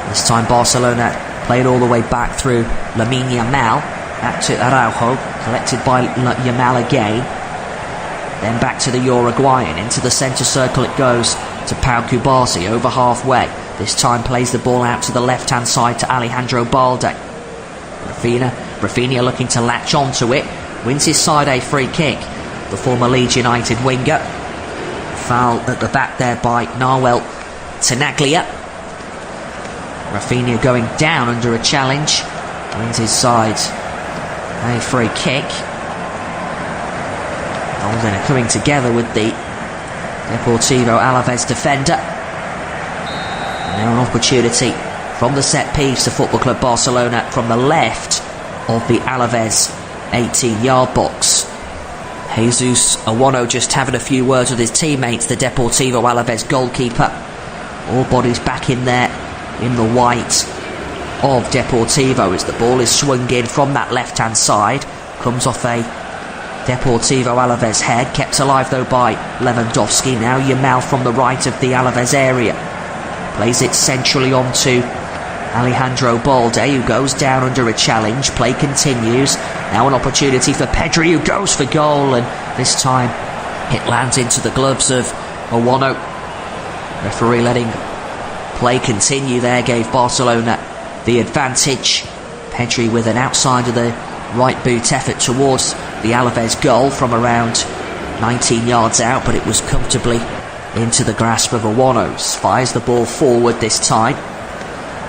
This time Barcelona played all the way back through Lamine Yamal. Back to Araujo, collected by Yamal again. Then back to the Uruguayan. Into the centre circle it goes to Pau Cubarsí, over halfway. This time plays the ball out to the left-hand side to Alejandro Balde. Rafinha looking to latch onto it. Wins his side a free kick. The former Leeds United winger. Foul at the back there by Nahuel Tenaglia. Rafinha going down under a challenge. Wins his side a free kick. Balde coming together with the Deportivo Alavés defender. Now an opportunity from the set piece to Football Club Barcelona from the left of the Alavés 18-yard box. Jesus Awano just having a few words with his teammates, the Deportivo Alavés goalkeeper. All bodies back in there in the white of Deportivo as the ball is swung in from that left-hand side. Comes off a Deportivo Alavés head, kept alive though by Lewandowski. Now Yamal from the right of the Alavés area. Plays it centrally onto Alejandro Balde, who goes down under a challenge. Play continues. Now an opportunity for Pedri, who goes for goal, and this time it lands into the gloves of Awano. Referee letting play continue there, gave Barcelona the advantage. Pedri with an outside of the right boot effort towards the Alavés goal from around 19 yards out, but it was comfortably into the grasp of Awano. Fires the ball forward this time.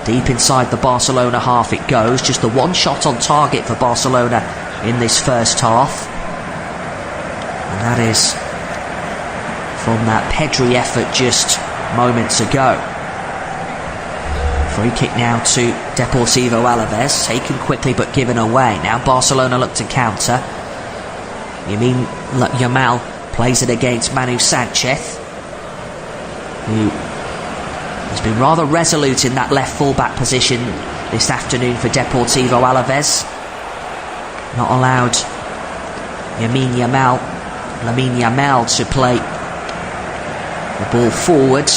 Deep inside the Barcelona half it goes. Just the one shot on target for Barcelona in this first half. And that is from that Pedri effort just moments ago. Free kick now to Deportivo Alavés. Taken quickly but given away. Now Barcelona look to counter. Yamal plays it against Manu Sanchez, who has been rather resolute in that left full-back position this afternoon for Deportivo Alavés. Not allowed Lamine Yamal to play the ball forward.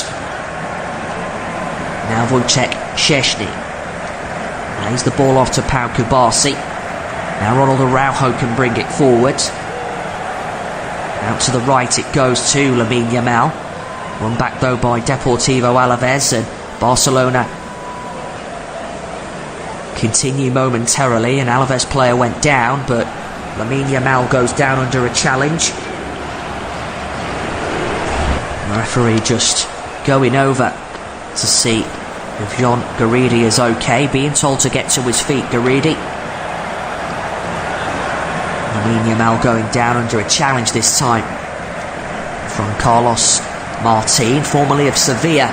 Now Wojciech Szczesny plays the ball off to Pau Cubarsí. Now Ronald Araujo can bring it forward. Out to the right it goes to Lamine Yamal. Run back though by Deportivo Alavés, and Barcelona continue momentarily. An Alavés player went down, but Lamine Yamal goes down under a challenge. The referee just going over to see if John Garidi is okay, being told to get to his feet. Garidi. Lamine Yamal going down under a challenge this time from Carlos Martin, formerly of Sevilla.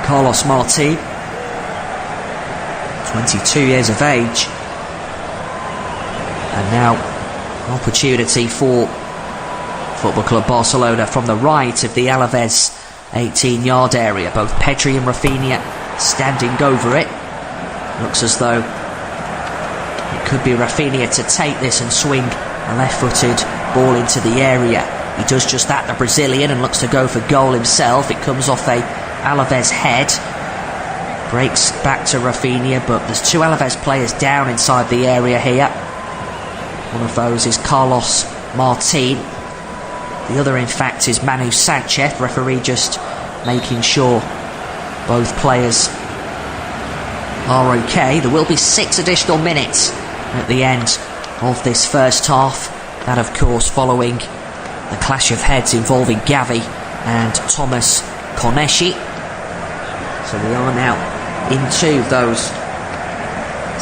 Carlos Martin, 22 years of age. And now an opportunity for Football Club Barcelona from the right of the Alavés 18-yard area. Both Pedri and Rafinha standing over it. Looks as though it could be Rafinha to take this and swing a left-footed ball into the area. He does just that, the Brazilian, and looks to go for goal himself. It comes off a Alavés head. Breaks back to Rafinha, but there's two Alavés players down inside the area here. One of those is Carlos Martin. The other, in fact, is Manu Sanchez. Referee just making sure both players are okay. There will be 6 additional minutes at the end of this first half. That, of course, following the clash of heads involving Gavi and Thomas Koneshi. So we are now into those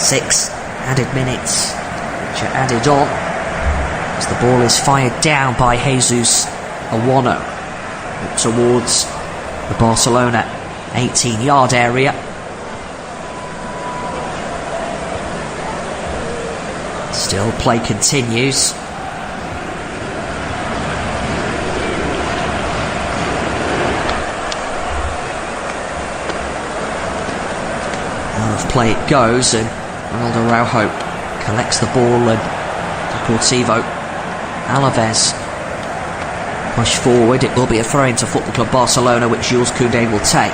6 added minutes which are added on as the ball is fired down by Jesus Awano towards the Barcelona 18-yard area. Still play continues. Out of play it goes, and Ronald Araujo collects the ball, and Deportivo Alavés push forward. It will be a throw-in to Football Club Barcelona, which Jules Koundé will take.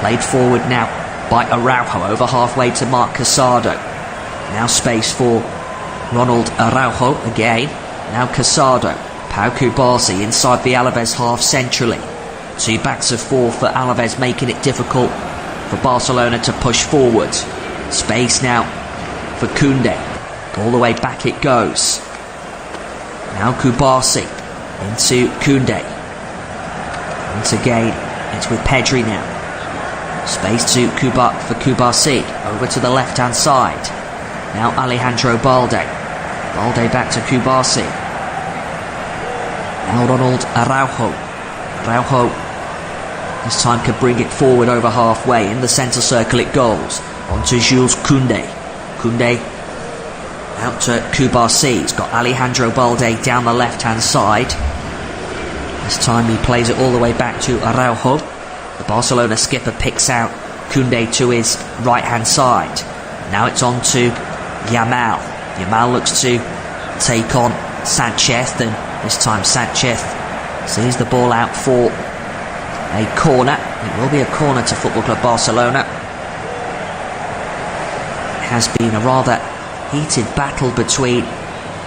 Played forward now by Araujo, over halfway to Marc Casado. Now space for Ronald Araujo again. Now Casado. Pau Cubarsí inside the Alavés half centrally. 2 backs of 4 for Alavés, making it difficult for Barcelona to push forward. Space now for Koundé. All the way back it goes. Now Cubarsí into Koundé. Once again, it's with Pedri now. Space to for Cubarsí. Over to the left-hand side. Now Alejandro Balde. Balde back to Cubarsí. Now Ronald Araujo. Araujo this time can bring it forward over halfway. In the centre circle it goes. On to Jules Koundé. Koundé out to Cubarsí. He's got Alejandro Balde down the left-hand side. This time he plays it all the way back to Araujo. The Barcelona skipper picks out Koundé to his right-hand side. Now it's on to Yamal. Yamal looks to take on Sanchez, and this time Sanchez sees the ball out for a corner. It will be a corner to Football Club Barcelona. It has been a rather heated battle between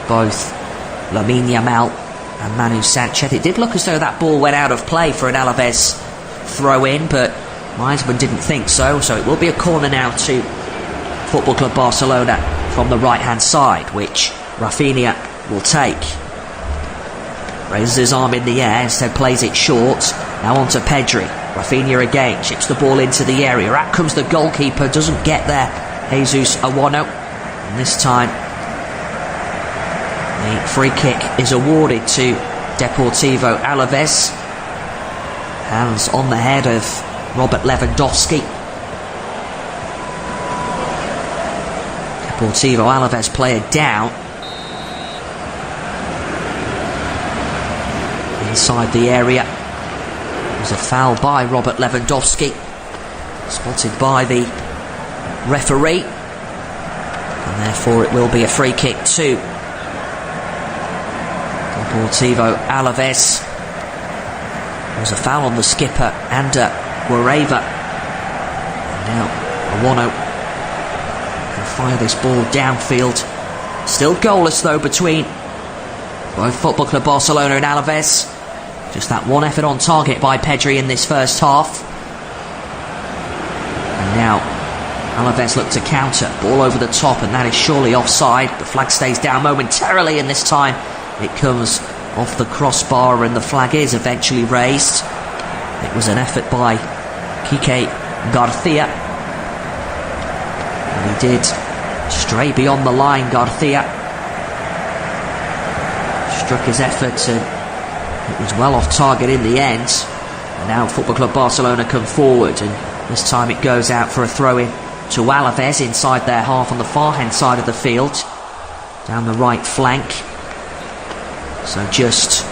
both Lamine Yamal and Manu Sanchez. It did look as though that ball went out of play for an Alavés throw-in, but Meisman didn't think so. So it will be a corner now to Football Club Barcelona from the right-hand side, which Rafinha will take. Raises his arm in the air, instead plays it short. Now on to Pedri. Rafinha again, chips the ball into the area. Out comes the goalkeeper, doesn't get there. Jesus Awano. And this time, the free kick is awarded to Deportivo Alavés. Hands on the head of Robert Lewandowski. Deportivo Alavés player down. Inside the area. There's a foul by Robert Lewandowski. Spotted by the referee. And therefore it will be a free kick to Deportivo Alavés. There's a foul on the skipper, Ander Guerreva. And now Awano can fire this ball downfield. Still goalless though between both Football Club Barcelona and Alavés. Just that one effort on target by Pedri in this first half. And now Alavés look to counter. Ball over the top, and that is surely offside. The flag stays down momentarily, and this time it comes off the crossbar, and the flag is eventually raised. It was an effort by Quique Garcia. And he did stray beyond the line, Garcia. Struck his effort, and it was well off target in the end. And now Football Club Barcelona come forward, and this time it goes out for a throw-in to Alavés inside their half on the far-hand side of the field, down the right flank. So just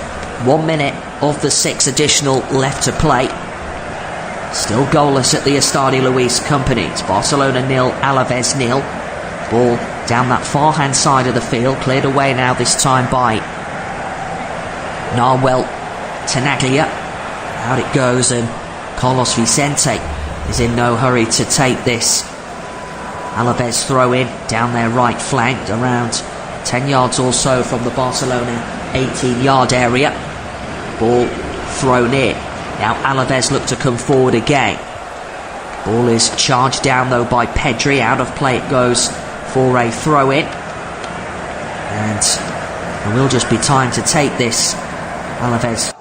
1 minute of the 6 additional left to play. Still goalless at the Estadio Luis Company. It's Barcelona 0, Alavés 0. Ball down that far-hand side of the field, cleared away now this time by Nahuel Tenaglia. Out it goes, and Carlos Vicente is in no hurry to take this Alavés throw in down their right flank, around 10 yards or so from the Barcelona 18-yard area. Ball thrown in. Now Alavés look to come forward again. Ball is charged down though by Pedri. Out of play it goes for a throw in. And there will just be time to take this. Alavés.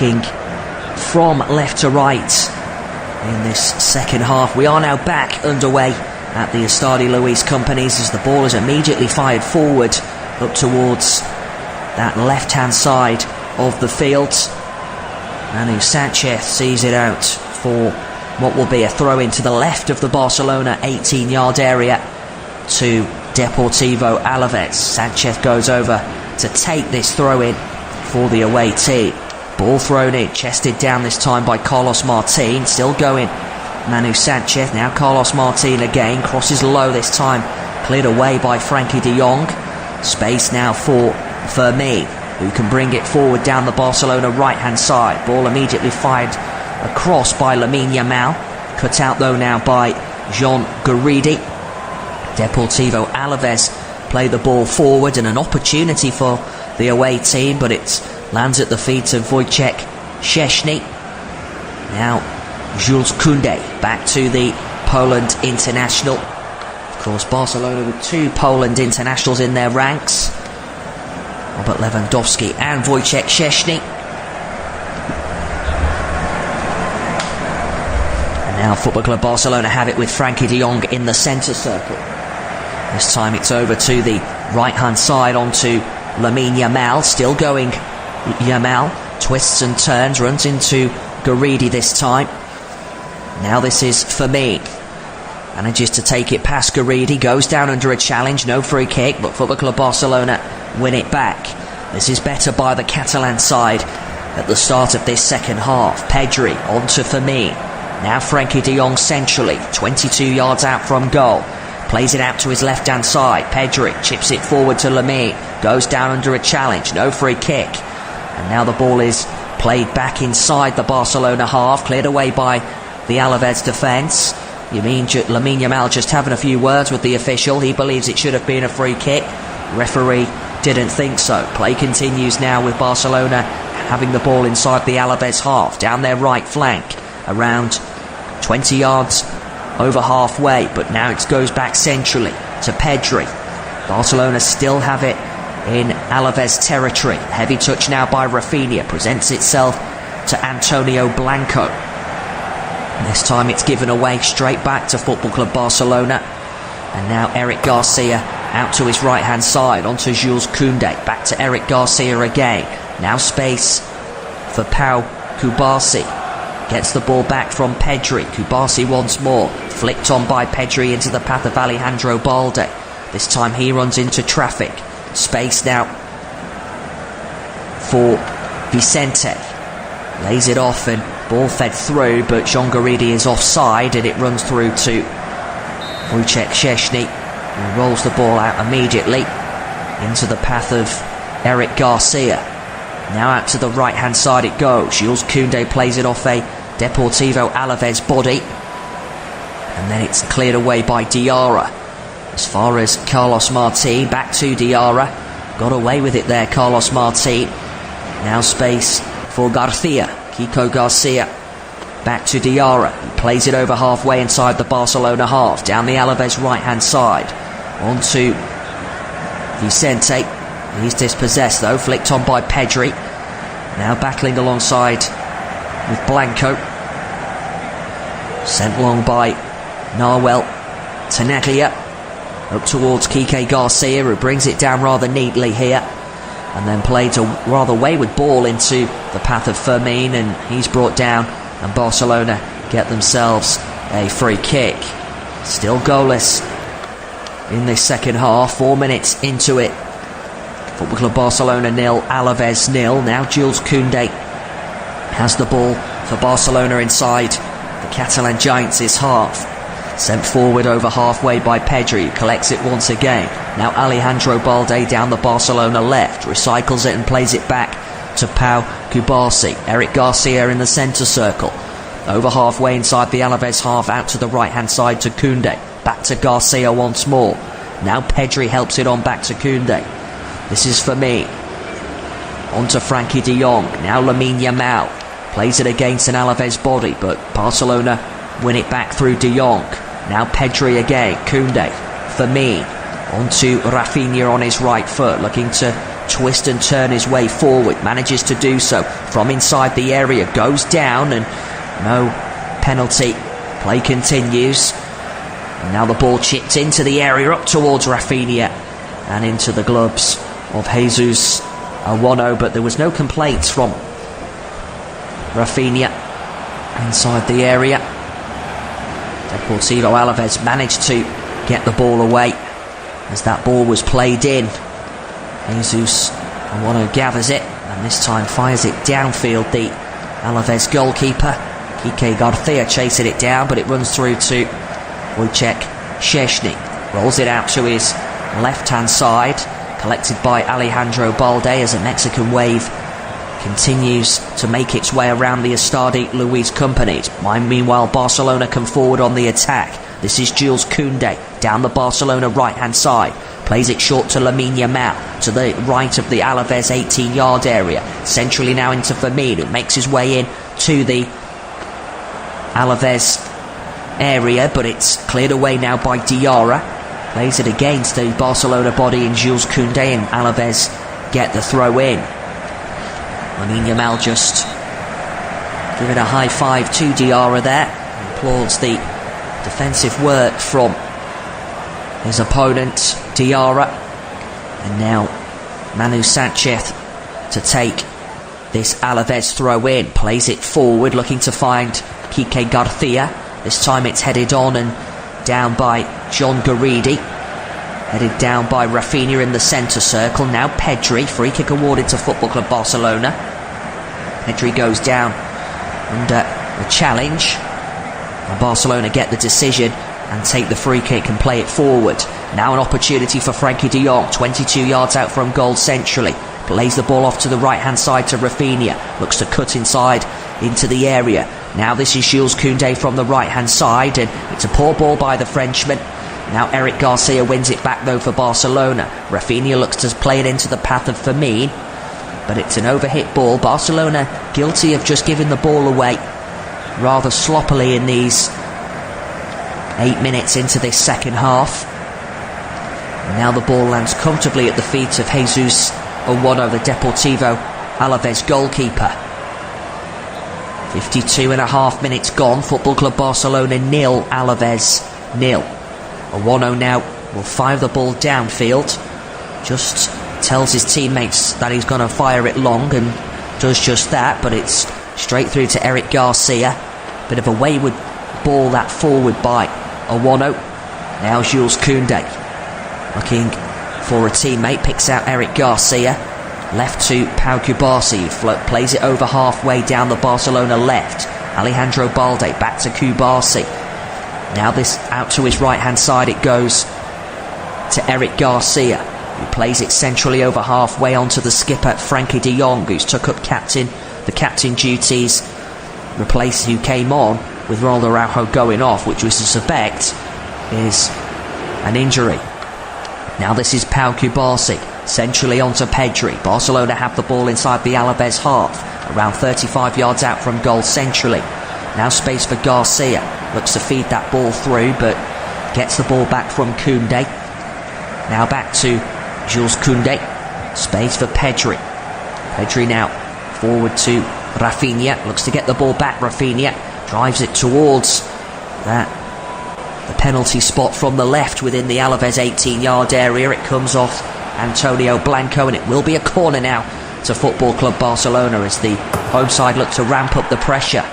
attacking from left to right in this second half. We are now back underway at the Estadio Luis Companys as the ball is immediately fired forward up towards that left-hand side of the field. Manu Sanchez sees it out for what will be a throw-in to the left of the Barcelona 18-yard area to Deportivo Alavés. Sanchez goes over to take this throw-in for the away team. Ball thrown in, chested down this time by Carlos Martin. Still going, Manu Sanchez. Now Carlos Martin again, crosses low this time, cleared away by Frankie de Jong. Space now for Fermin, who can bring it forward down the Barcelona right-hand side. Ball immediately fired across by Lamine Yamal. Cut out though now by Jean Guridi. Deportivo Alavés play the ball forward, and an opportunity for the away team, but it lands at the feet of Wojciech Szczesny. Now Jules Koundé back to the Poland international. Of course, Barcelona with two Poland internationals in their ranks, Robert Lewandowski and Wojciech Szczesny. And now Football Club Barcelona have it with Frankie de Jong in the centre circle. This time it's over to the right-hand side onto Lamine Yamal. Still going, Yamal twists and turns, runs into Guridi this time. Now this is Fermin. Manages to take it past Guridi, goes down under a challenge, no free kick, but Football Club Barcelona win it back. This is better by the Catalan side at the start of this second half. Pedri onto Fermin. Now Frankie de Jong centrally, 22 yards out from goal. Plays it out to his left-hand side. Pedri chips it forward to Lamine. Goes down under a challenge. No free kick. And now the ball is played back inside the Barcelona half. Cleared away by the Alavés defence. Lamine Yamal just having a few words with the official. He believes it should have been a free kick. Referee didn't think so. Play continues now with Barcelona having the ball inside the Alavés half. Down their right flank. Around 20 yards over halfway, but now it goes back centrally to Pedri. Barcelona still have it in Alavés territory. Heavy touch now by Rafinha, presents itself to Antonio Blanco. This time it's given away straight back to Football Club Barcelona. And now Eric Garcia out to his right hand side onto Jules Koundé. Back to Eric Garcia again. Now space for Pau Kubasi. Gets the ball back from Pedri. Kubasi once more. Flicked on by Pedri into the path of Alejandro Balde. This time he runs into traffic. Space now for Vicente. Lays it off and ball fed through, but Jean Guridi is offside and it runs through to Wojciech Szczesny, who rolls the ball out immediately into the path of Eric Garcia. Now out to the right hand side it goes. Jules Koundé plays it off a Deportivo Alavés body, and then it's cleared away by Diarra. As far as Carlos Martin, back to Diarra. Got away with it there, Carlos Martin. Now space for Garcia. Kiko Garcia back to Diarra. He plays it over halfway inside the Barcelona half. Down the Alavés right hand side. On to Vicente. He's dispossessed though. Flicked on by Pedri. Now battling alongside with Blanco. Sent long by Nahuel Tenaglia. Up towards Kike Garcia, who brings it down rather neatly here. And then plays a rather wayward ball into the path of Fermin, and he's brought down, and Barcelona get themselves a free kick. Still goalless in this second half, 4 minutes into it. Football Club Barcelona 0, Alavés 0. Now Jules Koundé has the ball for Barcelona inside the Catalan Giants' half. Sent forward over halfway by Pedri, who collects it once again. Now Alejandro Balde down the Barcelona left, recycles it and plays it back to Pau Kubasi. Eric Garcia in the centre circle. Over halfway inside the Alavés half, out to the right hand side to Koundé. Back to Garcia once more. Now Pedri helps it on back to Koundé. This is for me. On to Frankie de Jong. Now Lamine Yamal. Plays it against an Alavés body, but Barcelona win it back through de Jong. Now Pedri again. Koundé. Fermin. On to Rafinha on his right foot, looking to twist and turn his way forward. Manages to do so from inside the area. Goes down and no penalty. Play continues. And now the ball chipped into the area up towards Rafinha and into the gloves of Jesus Awano, but there was no complaints from Rafinha inside the area. Deportivo Alavés managed to get the ball away as that ball was played in. Jesus Awano gathers it and this time fires it downfield. The Alavés goalkeeper Quique Garcia chasing it down, but it runs through to Wojciech Szczesny. Rolls it out to his left-hand side, collected by Alejandro Balde as a Mexican wave continues to make its way around the Estadio Luis Companys. Meanwhile, Barcelona come forward on the attack. This is Jules Koundé down the Barcelona right-hand side. Plays it short to Lamine Yamal to the right of the Alavés 18-yard area. Centrally now into Firmino. Makes his way in to the Alavés area, but it's cleared away now by Diarra. Plays it against the Barcelona body in Jules Koundé, and Alavés get the throw in. Lamine Yamal just giving a high five to Diarra there. Applauds the defensive work from his opponent Diarra. And now Manu Sanchez to take this Alavés throw in. Plays it forward, looking to find Quique Garcia. This time it's headed on and down by John Garidi. Headed down by Rafinha in the centre circle. Now Pedri. Free kick awarded to Football Club Barcelona. Pedri goes down under the challenge. And Barcelona get the decision and take the free kick and play it forward. Now an opportunity for Frankie de Jong. 22 yards out from goal centrally. Plays the ball off to the right-hand side to Rafinha. Looks to cut inside into the area. Now this is Jules Koundé from the right-hand side, and it's a poor ball by the Frenchman. Now Eric Garcia wins it back though for Barcelona. Rafinha looks to play it into the path of Firmino, but it's an overhit ball. Barcelona guilty of just giving the ball away rather sloppily in these 8 minutes into this second half. And now the ball lands comfortably at the feet of Jesus Awano, the Deportivo Alavés goalkeeper. 52.5 minutes gone. Football Club Barcelona 0, Alavés 0. Awano now will fire the ball downfield. Just tells his teammates that he's going to fire it long and does just that, but it's straight through to Eric Garcia. Bit of a wayward ball that forward by Awano. Now Jules Koundé looking for a teammate, picks out Eric Garcia. Left to Pau Kubasi, plays it over halfway down the Barcelona left. Alejandro Balde back to Kubasi. Now this out to his right hand side it goes to Eric Garcia, who plays it centrally over halfway onto the skipper Frankie de Jong, who's took up the captain duties, who came on with Ronald Araujo going off, which we suspect is an injury. Now this is Pau Kubasi, centrally onto Pedri. Barcelona have the ball inside the Alavés half, around 35 yards out from goal centrally. Now space for Garcia, looks to feed that ball through, but gets the ball back from Koundé. Now back to Jules Koundé, space for Pedri. Pedri now forward to Rafinha, looks to get the ball back. Rafinha drives it towards the penalty spot from the left within the Alavés 18-yard area. It comes off Antonio Blanco, and it will be a corner now to Football Club Barcelona as the home side look to ramp up the pressure.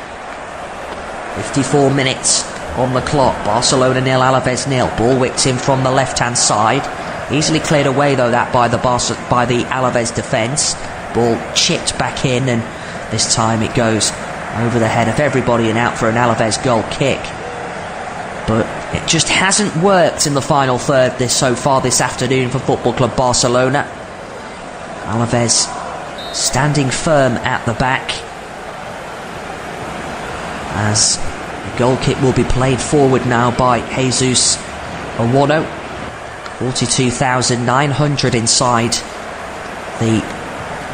54 minutes on the clock. Barcelona 0, Alavés 0. Ball whipped in from the left-hand side. Easily cleared away though that by the Alavés defence. Ball chipped back in, and this time it goes over the head of everybody and out for an Alavés goal kick. But it just hasn't worked in the final third so far this afternoon for Football Club Barcelona. Alavés standing firm at the back as the goal kick will be played forward now by Jesus Awano. 42,900 inside the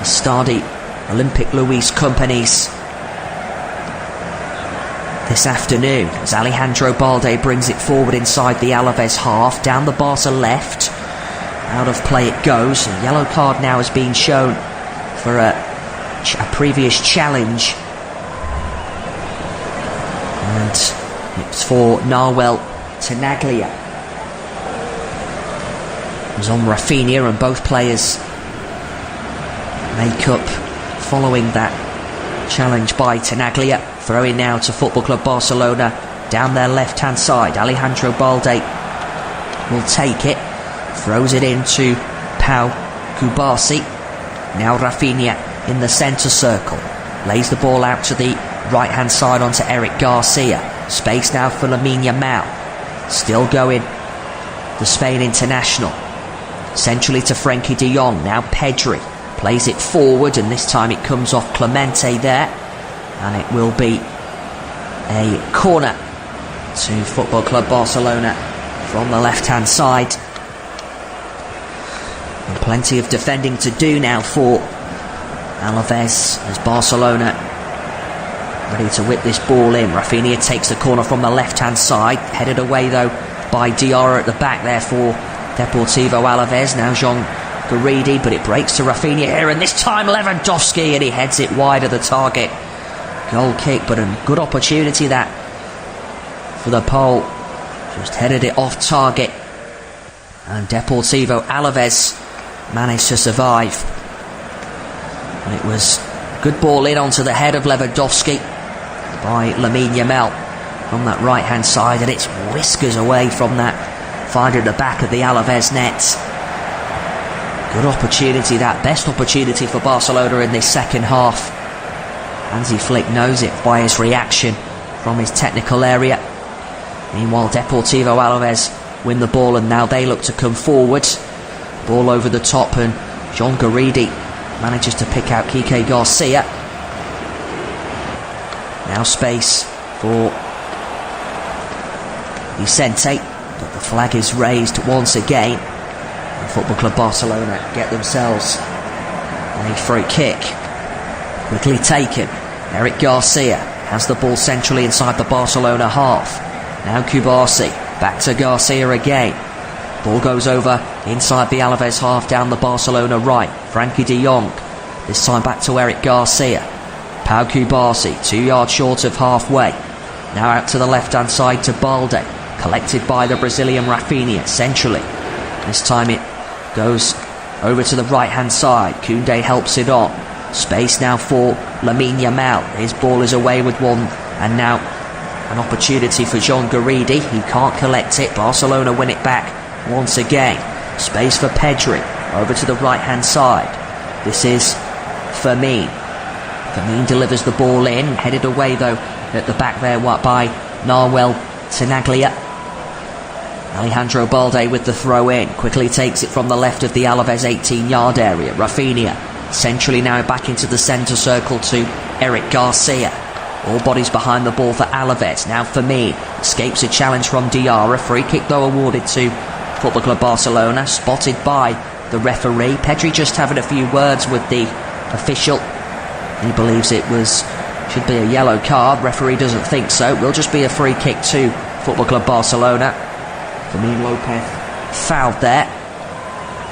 Estadio Olympic Luis Companys this afternoon as Alejandro Balde brings it forward inside the Alavés half, down the Barca left, Out of play it goes. A yellow card now has been shown for a previous challenge. And it's for Nahuel Tenaglia. It was on Rafinha, and both players make up following that challenge by Tenaglia. Throwing now to Football Club Barcelona down their left hand side. Alejandro Balde will take it, throws it into Pau Kubasi. Now Rafinha in the centre circle, lays the ball out to the right hand side onto Eric Garcia. Space now for Lamine Yamal. Still going, the Spain international. Centrally to Frenkie de Jong. Now Pedri plays it forward, and this time it comes off Clemente there, and it will be a corner to Football Club Barcelona from the left hand side. And plenty of defending to do now for Alavés as Barcelona ready to whip this ball in. Rafinha takes the corner from the left hand side, headed away though by Diarra at the back there for Deportivo Alavés. Now Jean Garidi, but it breaks to Rafinha here, and this time Lewandowski, and he heads it wide of the target. Goal kick, but a good opportunity that for the Pole. Just headed it off target, and Deportivo Alavés managed to survive. And it was a good ball in onto the head of Lewandowski by Lamine Yamal from that right hand side, and it's whiskers away from that, finding the back of the Alavés net. Good opportunity, that best opportunity for Barcelona in this second half. Hansi Flick knows it by his reaction from his technical area. Meanwhile, Deportivo Alavés win the ball, and now they look to come forward. Ball over the top, and Jean Garidi manages to pick out Kike Garcia. Now space for Vicente, but the flag is raised once again. And Football Club Barcelona get themselves a free kick. Quickly taken. Eric Garcia has the ball centrally inside the Barcelona half. Now Kubasi, back to Garcia again. Ball goes over inside the Alavés half, down the Barcelona right. Frenkie de Jong, this time back to Eric Garcia. Pau Kubasi, 2 yards short of halfway. Now out to the left hand side to Balde, collected by the Brazilian Rafinha centrally. This time it goes over to the right hand side. Koundé helps it on. Space now for Lamine Yamal. His ball is away with one, and now an opportunity for Jean Garidi. He can't collect it. Barcelona win it back once again. Space for Pedri over to the right hand side. This is Fermin. Fermin delivers the ball in, headed away though at the back there by Nahuel Tenaglia. Alejandro Balde with the throw in, quickly takes it from the left of the Alavés 18-yard area. Rafinha centrally now back into the centre circle to Eric Garcia. All bodies behind the ball for Alavés. Now Fermin escapes a challenge from Diarra. Free kick though awarded to Football Club Barcelona, spotted by the referee. Pedri just having a few words with the official. He believes it should be a yellow card. Referee doesn't think so. Will just be a free kick to Football Club Barcelona. Fermin Lopez fouled there.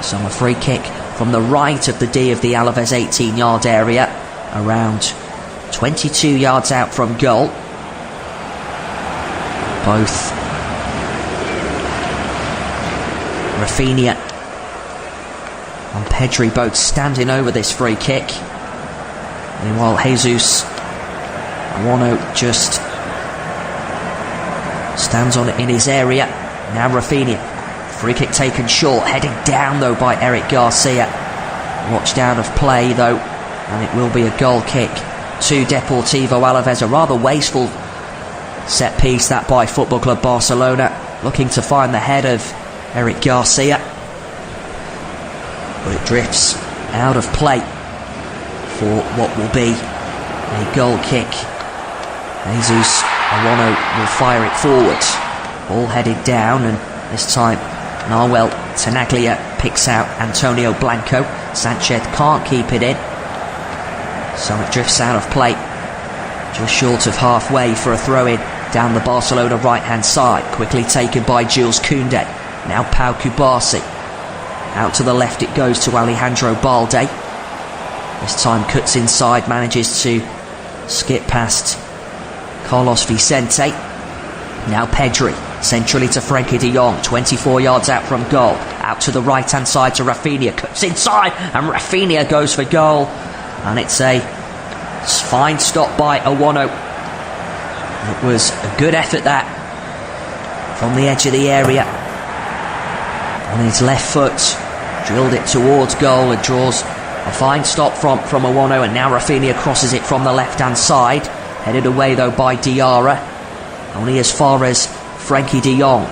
So a free kick from the right of the D of the Alavés 18-yard area, around 22 yards out from goal. Both Rafinha and Pedri both standing over this free kick. Meanwhile, Jesus Awano just stands on it in his area. Now Rafinha. Free kick taken short, headed down though by Eric Garcia. Watched out of play though, and it will be a goal kick to Deportivo Alavés. A rather wasteful set piece that by Football Club Barcelona, looking to find the head of Eric Garcia, but it drifts out of play for what will be a goal kick. Jesus Awano will fire it forward. Ball headed down, and this time Nahuel Tenaglia picks out Antonio Blanco. Sanchez can't keep it in, so it drifts out of play just short of halfway for a throw-in down the Barcelona right-hand side. Quickly taken by Jules Koundé. Now Pau Kubasi. Out to the left it goes to Alejandro Balde. This time cuts inside, manages to skip past Carlos Vicente. Now Pedri, centrally to Frenkie de Jong, 24 yards out from goal. Out to the right-hand side to Rafinha, cuts inside, and Rafinha goes for goal. And it's a fine stop by Awano. It was a good effort that, from the edge of the area. On his left foot, drilled it towards goal and draws a fine stop from Awano. And now Rafinha crosses it from the left-hand side. Headed away though by Diarra. Only as far as Frenkie de Jong.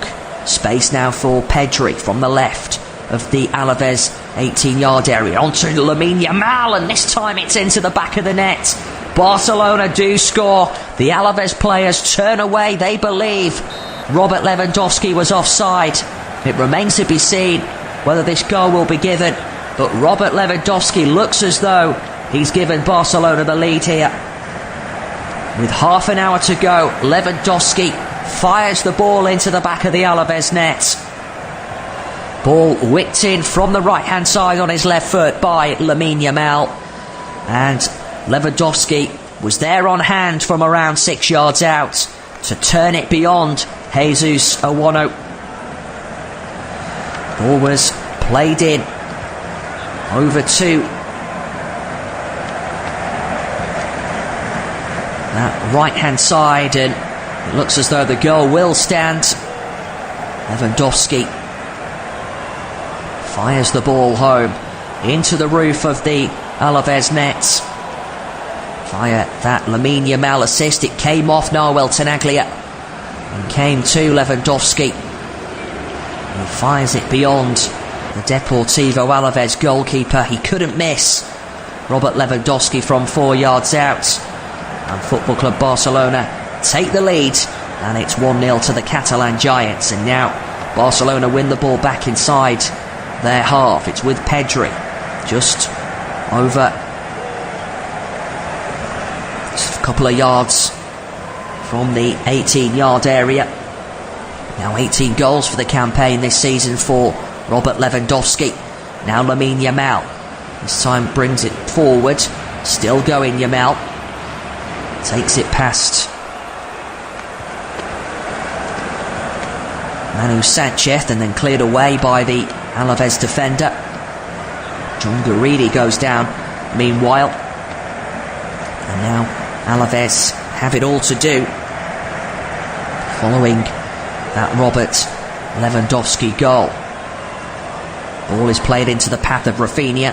Space now for Pedri from the left of the Alavés 18-yard area. Onto Lamine Yamal, and this time it's into the back of the net. Barcelona do score. The Alavés players turn away. They believe Robert Lewandowski was offside. It remains to be seen whether this goal will be given. But Robert Lewandowski looks as though he's given Barcelona the lead here. With half an hour to go, Lewandowski fires the ball into the back of the Alavés net. Ball whipped in from the right-hand side on his left foot by Lamine Yamal. And Lewandowski was there on hand from around 6 yards out to turn it beyond Jesus Awano. Ball was played in over to that right-hand side, and it looks as though the goal will stand. Lewandowski fires the ball home into the roof of the Alavés nets via that Lamine Yamal assist. It came off Nahuel Tenaglia and came to Lewandowski, who fires it beyond the Deportivo Alavés goalkeeper. He couldn't miss Robert Lewandowski from 4 yards out. And Football Club Barcelona take the lead, and it's 1-0 to the Catalan Giants. And now Barcelona win the ball back inside their half. It's with Pedri just over a couple of yards from the 18-yard area. Now 18 goals for the campaign this season for Robert Lewandowski. Now Lamine Yamal, this time brings it forward, still going Yamal, takes it past Manu Sanchez and then cleared away by the Alavés defender. John Guridi goes down meanwhile, and now Alavés have it all to do following that Robert Lewandowski goal. Ball is played into the path of Rafinha.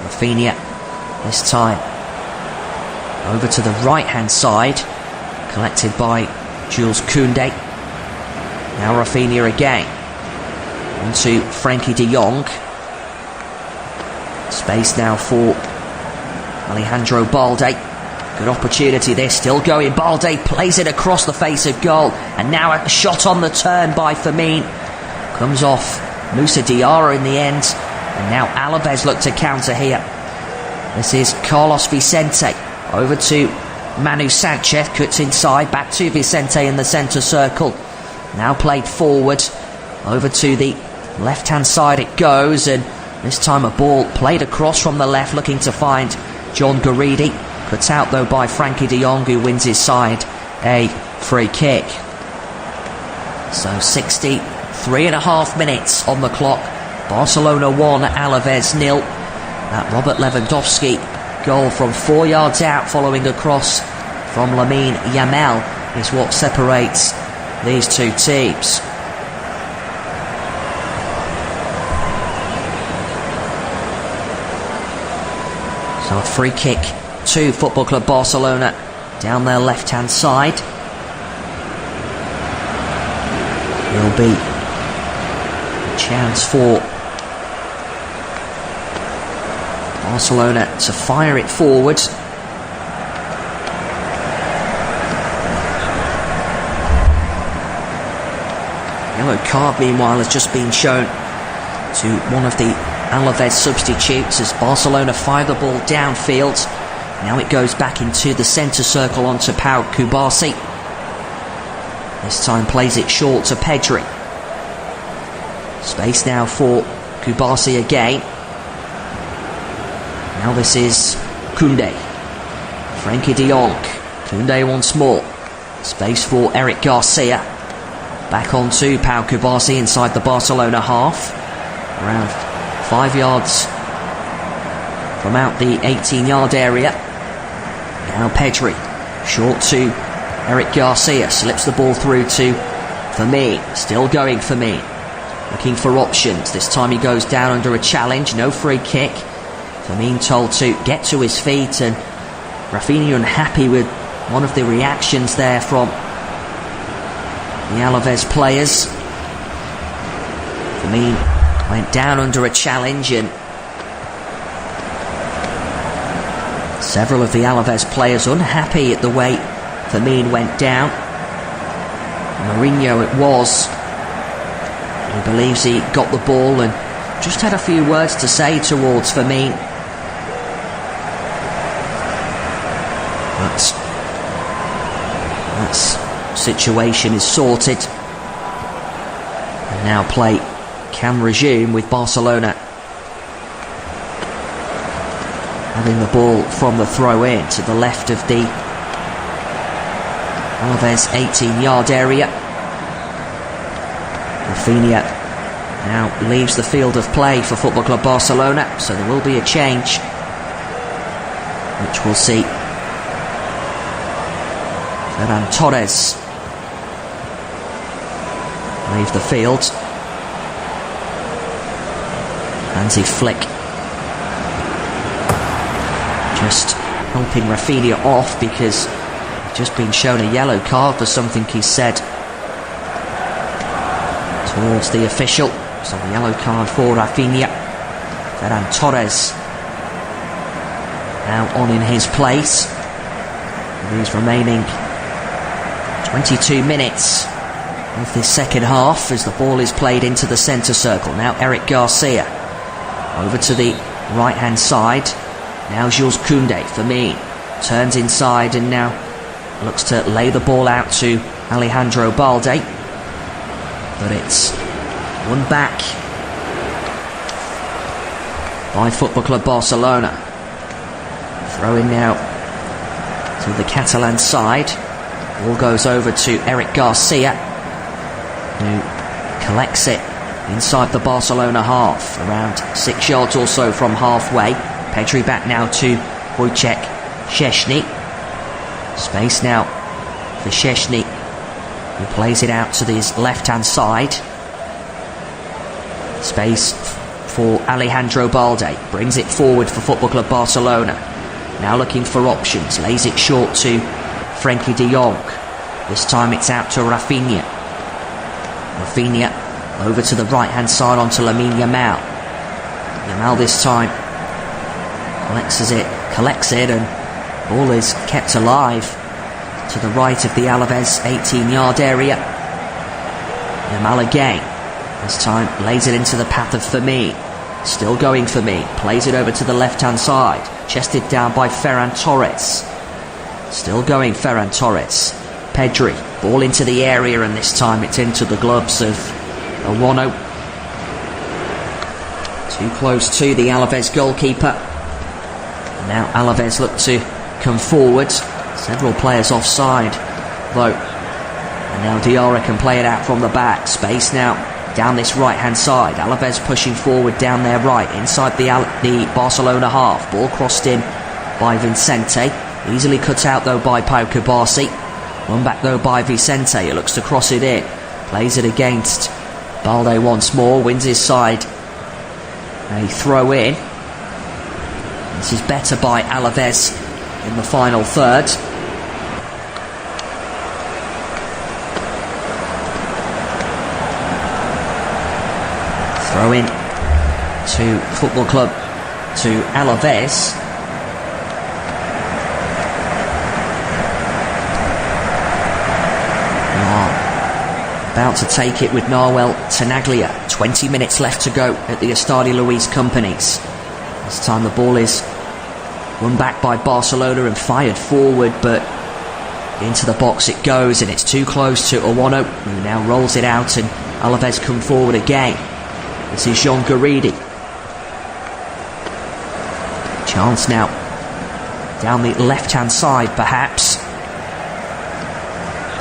Rafinha this time over to the right hand side, collected by Jules Koundé. Now Rafinha again onto Frenkie de Jong. Space now for Alejandro Balde. Good opportunity this, still going. Balde plays it across the face of goal, and now a shot on the turn by Firmine. Comes off Moussa Diarra in the end, and now Alavés look to counter here. This is Carlos Vicente over to Manu Sanchez, cuts inside, back to Vicente in the centre circle. Now played forward, over to the left hand side it goes, and this time a ball played across from the left, looking to find John Guridi. Cut out though by Frenkie de Jong, who wins his side a free kick. So 63.5 minutes on the clock. Barcelona 1, Alavés 0. That Robert Lewandowski goal from 4 yards out following a cross from Lamine Yamal is what separates these two teams. So a free kick to Football Club Barcelona down their left hand side. Will be a chance for Barcelona to fire it forward. Yellow card meanwhile has just been shown to one of the Alavés substitutes as Barcelona fire the ball downfield. Now it goes back into the centre circle onto Pau Kubasi. This time plays it short to Pedri. Space now for Kubasi again. Now this is Koundé. Frankie de Jong. Koundé once more. Space for Eric Garcia. Back on to Pau Kubasi inside the Barcelona half. Around 5 yards from out the 18-yard area. Now Pedri. Short to Eric Garcia. Slips the ball through to Fermin. Still going Fermin. Looking for options. This time he goes down under a challenge. No free kick. Fermin told to get to his feet, and Rafinha unhappy with one of the reactions there from the Alavés players. Fermin went down under a challenge, and several of the Alavés players unhappy at the way Fermin went down. Mourinho it was. He believes he got the ball and just had a few words to say towards Fermin. But that situation is sorted. And now play can resume with Barcelona having the ball from the throw-in to the left of the Alavés 18-yard area. Rafinha now leaves the field of play for Football Club Barcelona, so there will be a change, which we'll see Ferran Torres leave the field. Hansi Flick just helping Rafinha off because he's just been shown a yellow card for something he said towards the official. So the yellow card for Rafinha. Ferran Torres now on in his place. These remaining 22 minutes of this second half as the ball is played into the centre circle. Now Eric Garcia over to the right hand side. Now Jules Koundé. Fermin turns inside and now looks to lay the ball out to Alejandro Balde, but it's won back by Football Club Barcelona. Throw in now to the Catalan side. Ball goes over to Eric Garcia, who collects it inside the Barcelona half, around 6 yards or so from halfway. Pedri back now to Wojciech Szczesny. Space now for Szczesny, who plays it out to his left-hand side. Space for Alejandro Balde. Brings it forward for Football Club Barcelona. Now looking for options. Lays it short to Frankie de Jong. This time it's out to Rafinha. Rafinha over to the right-hand side onto Lamine Yamal. Yamal this time collects it, and ball is kept alive to the right of the Alavés 18-yard area. Yamal again. This time lays it into the path of Fermin. Still going Fermin. Plays it over to the left-hand side. Chested down by Ferran Torres. Still going Ferran Torres. Pedri. Ball into the area, and this time it's into the gloves of Awano. Too close to the Alavés goalkeeper. Now Alavés look to come forward. Several players offside though. And now Diarra can play it out from the back. Space now down this right hand side. Alavés pushing forward down their right inside the Barcelona half. Ball crossed in by Vicente. Easily cut out though by Pau Kubasi. Run back though by Vicente. It looks to cross it in. Plays it against Balde once more. Wins his side. A throw in. This is better by Alavés in the final third. Throw in to Football Club, to Alavés. About to take it with Nahuel Tenaglia. 20 minutes left to go at the Estadio Luis Companys. This time the ball is won back by Barcelona and fired forward, but into the box it goes, and it's too close to Awano, who now rolls it out, and Alavés come forward again. This is Jean Garidi. Chance now down the left-hand side, perhaps.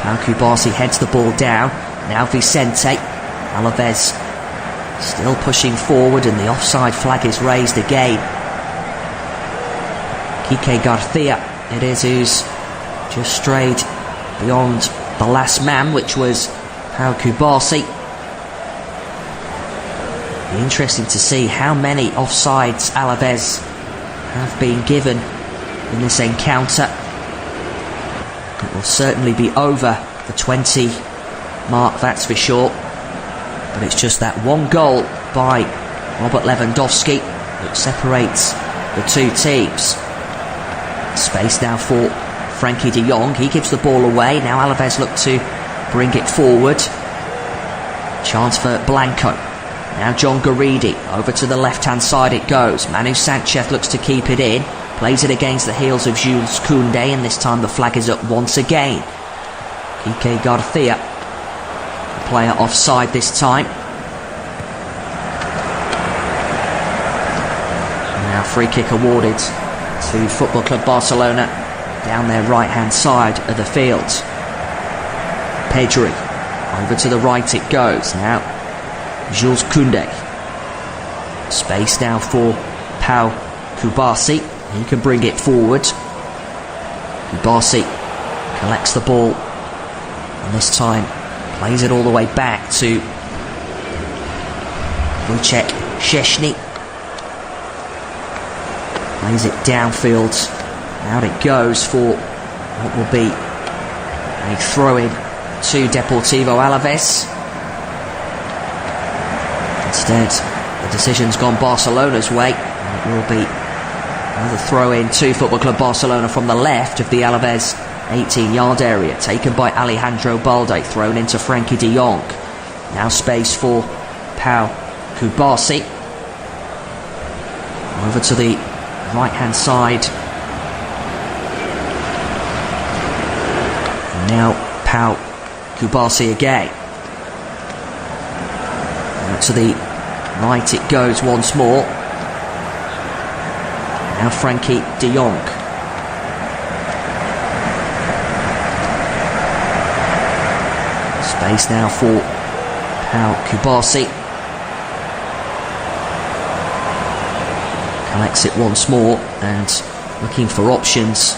Pau Kubasi heads the ball down. Now Vicente. Alavés still pushing forward, and the offside flag is raised again. Quique Garcia, it is, who's just strayed beyond the last man, which was Pau Kubasi. Be interesting to see how many offsides Alavés have been given in this encounter. It will certainly be over the 20 mark, that's for sure. But it's just that one goal by Robert Lewandowski that separates the two teams. Space now for Frankie de Jong. He gives the ball away. Now Alavés look to bring it forward. Chance for Blanco. Now John Garidi. Over to the left-hand side it goes. Manu Sanchez looks to keep it in. Plays it against the heels of Jules Koundé, and this time the flag is up once again. Quique Garcia, the player offside this time. And now free kick awarded to Football Club Barcelona down their right-hand side of the field. Pedri, over to the right it goes. Now Jules Koundé. Space now for Pau Kubasi. He can bring it forward. Kubasi collects the ball, and this time plays it all the way back to Wojciech Szczesny. Plays it downfield. Out it goes for what will be a throw-in to Deportivo Alavés. Instead, the decision's gone Barcelona's way, and it will be another throw-in to Football Club Barcelona from the left of the Alavés 18-yard area, taken by Alejandro Balde, thrown into Frankie de Jong. Now space for Pau Kubasi. Over to the right-hand side. And now Pau Kubasi again. Out to the right it goes once more. Now Frankie de Jong. Space now for Pau Kubasi. Collects it once more and looking for options.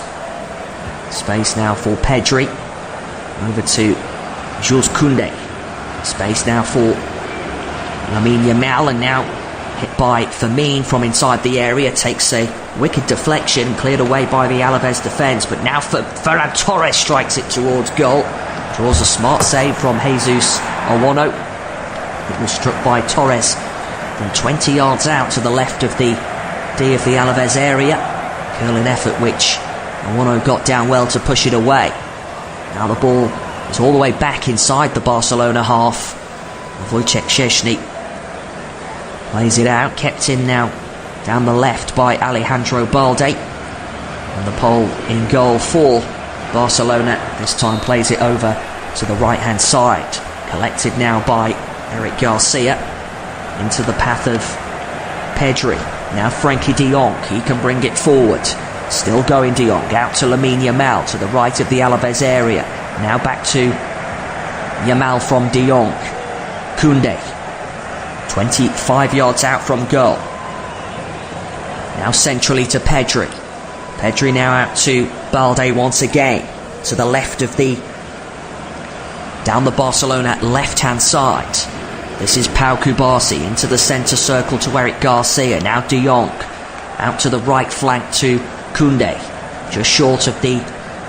Space now for Pedri. Over to Jules Koundé. Space now for Lamine Yamal, and now hit by Firmine from inside the area. Takes a wicked deflection, cleared away by the Alavés defence, but now Ferran Torres strikes it towards goal. Draws a smart save from Jesus Owono. It was struck by Torres from 20 yards out to the left of the D of the Alavés area. Curling effort which Owono got down well to push it away. Now the ball is all the way back inside the Barcelona half. Wojciech Szczesny plays it out, kept in now down the left by Alejandro Balde. And the pole in goal for Barcelona this time plays it over to the right-hand side. Collected now by Eric Garcia into the path of Pedri. Now Frankie de Jong, he can bring it forward. Still going de Jong, out to Lamine Yamal to the right of the Alavés area. Now back to Yamal from de Jong. Koundé, 25 yards out from goal. Now centrally to Pedri. Pedri now out to Balde once again. To the left of down the Barcelona left-hand side. This is Pau Kubasi into the centre circle to Eric Garcia. Now de Jong out to the right flank to Koundé, just short of the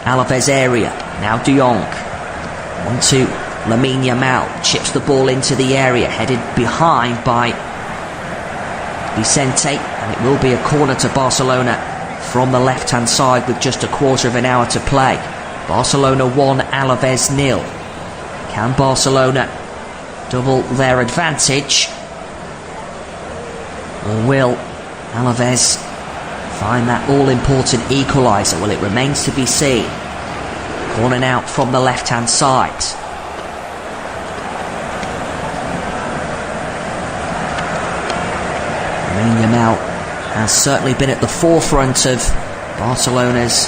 Alavés area. Now de Jong on to Lamine Yamal, chips the ball into the area, headed behind by Vicente, and it will be a corner to Barcelona from the left-hand side with just a quarter of an hour to play. Barcelona 1, Alavés 0. Can Barcelona double their advantage, or will Alavés find that all-important equaliser? Well, it remains to be seen. Corner out from the left-hand side. has certainly been at the forefront of Barcelona's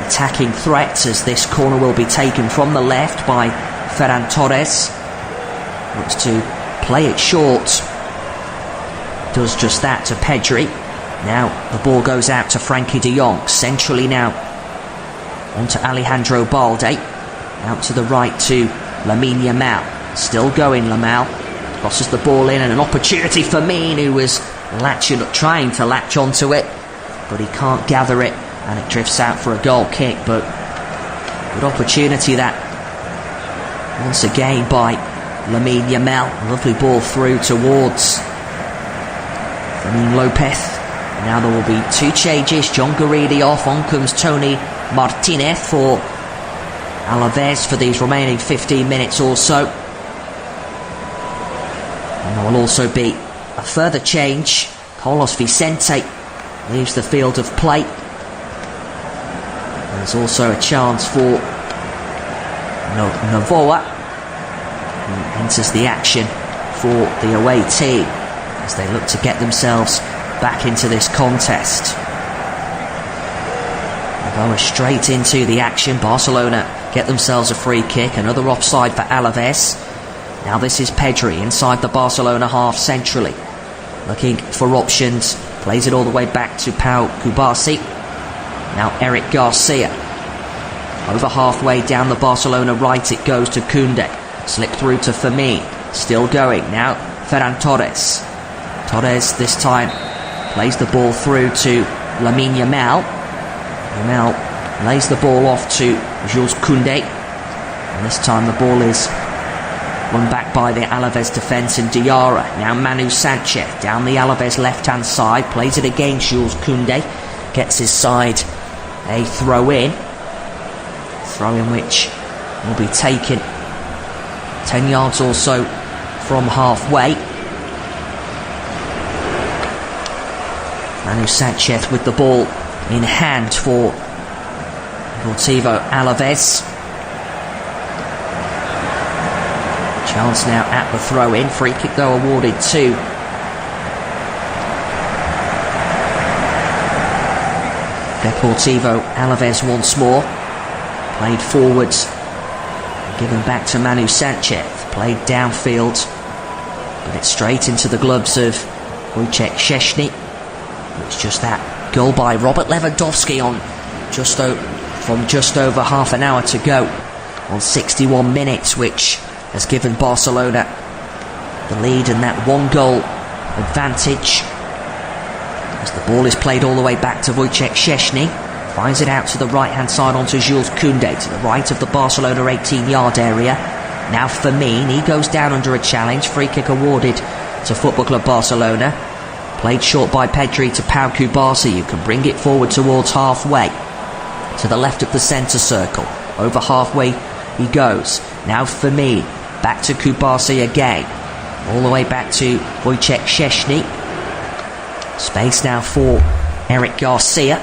attacking threats, as this corner will be taken from the left by Ferran Torres. Looks to play it short. Does just that to Pedri. Now the ball goes out to Frankie de Jong. Centrally now onto Alejandro Balde. Out to the right to Lamine Yamal. Still going Yamal. Crosses the ball in, and an opportunity for Min, who was trying to latch onto it, but he can't gather it, and it drifts out for a goal kick. But good opportunity that once again by Lamine Yamal. Lovely ball through towards Fermin Lopez. Now there will be two changes. John Garidi off. On comes Tony Martinez for Alavés for these remaining 15 minutes or so. And there will also be a further change. Carlos Vicente leaves the field of play. There's also a chance for Novoa, who enters the action for the away team as they look to get themselves back into this contest. Novoa straight into the action. Barcelona get themselves a free kick. Another offside for Alavés. Now this is Pedri inside the Barcelona half centrally, looking for options. Plays it all the way back to Pau Kubasi. Now Eric Garcia. Over halfway down the Barcelona right it goes to Koundé. Slick through to Fermin. Still going. Now Ferran Torres. Torres this time plays the ball through to Lamine Yamal. Yamal lays the ball off to Jules Koundé. And this time the ball is won back by the Alavés defence in Diarra. Now Manu Sanchez down the Alavés left-hand side. Plays it against Jules Koundé. Gets his side a throw-in. Throw-in which will be taken 10 yards or so from halfway. Manu Sanchez with the ball in hand for Deportivo Alavés. Chance now at the throw-in. Free kick though awarded to Deportivo Alavés once more. Played forwards, given back to Manu Sanchez. Played downfield, but it's straight into the gloves of Wojciech Szczesny. It's just that goal by Robert Lewandowski on from just over half an hour to go on 61 minutes, which has given Barcelona the lead and that one goal advantage. As the ball is played all the way back to Wojciech Szczesny. Finds it out to the right hand side onto Jules Koundé, to the right of the Barcelona 18-yard area. Now Fermin, he goes down under a challenge. Free kick awarded to Football Club Barcelona. Played short by Pedri to Pau Kubasi, who can bring it forward towards halfway, to the left of the centre circle. Over halfway he goes. Now Fermin, back to Kubasi again, all the way back to Wojciech Szczesny. Space now for Eric Garcia.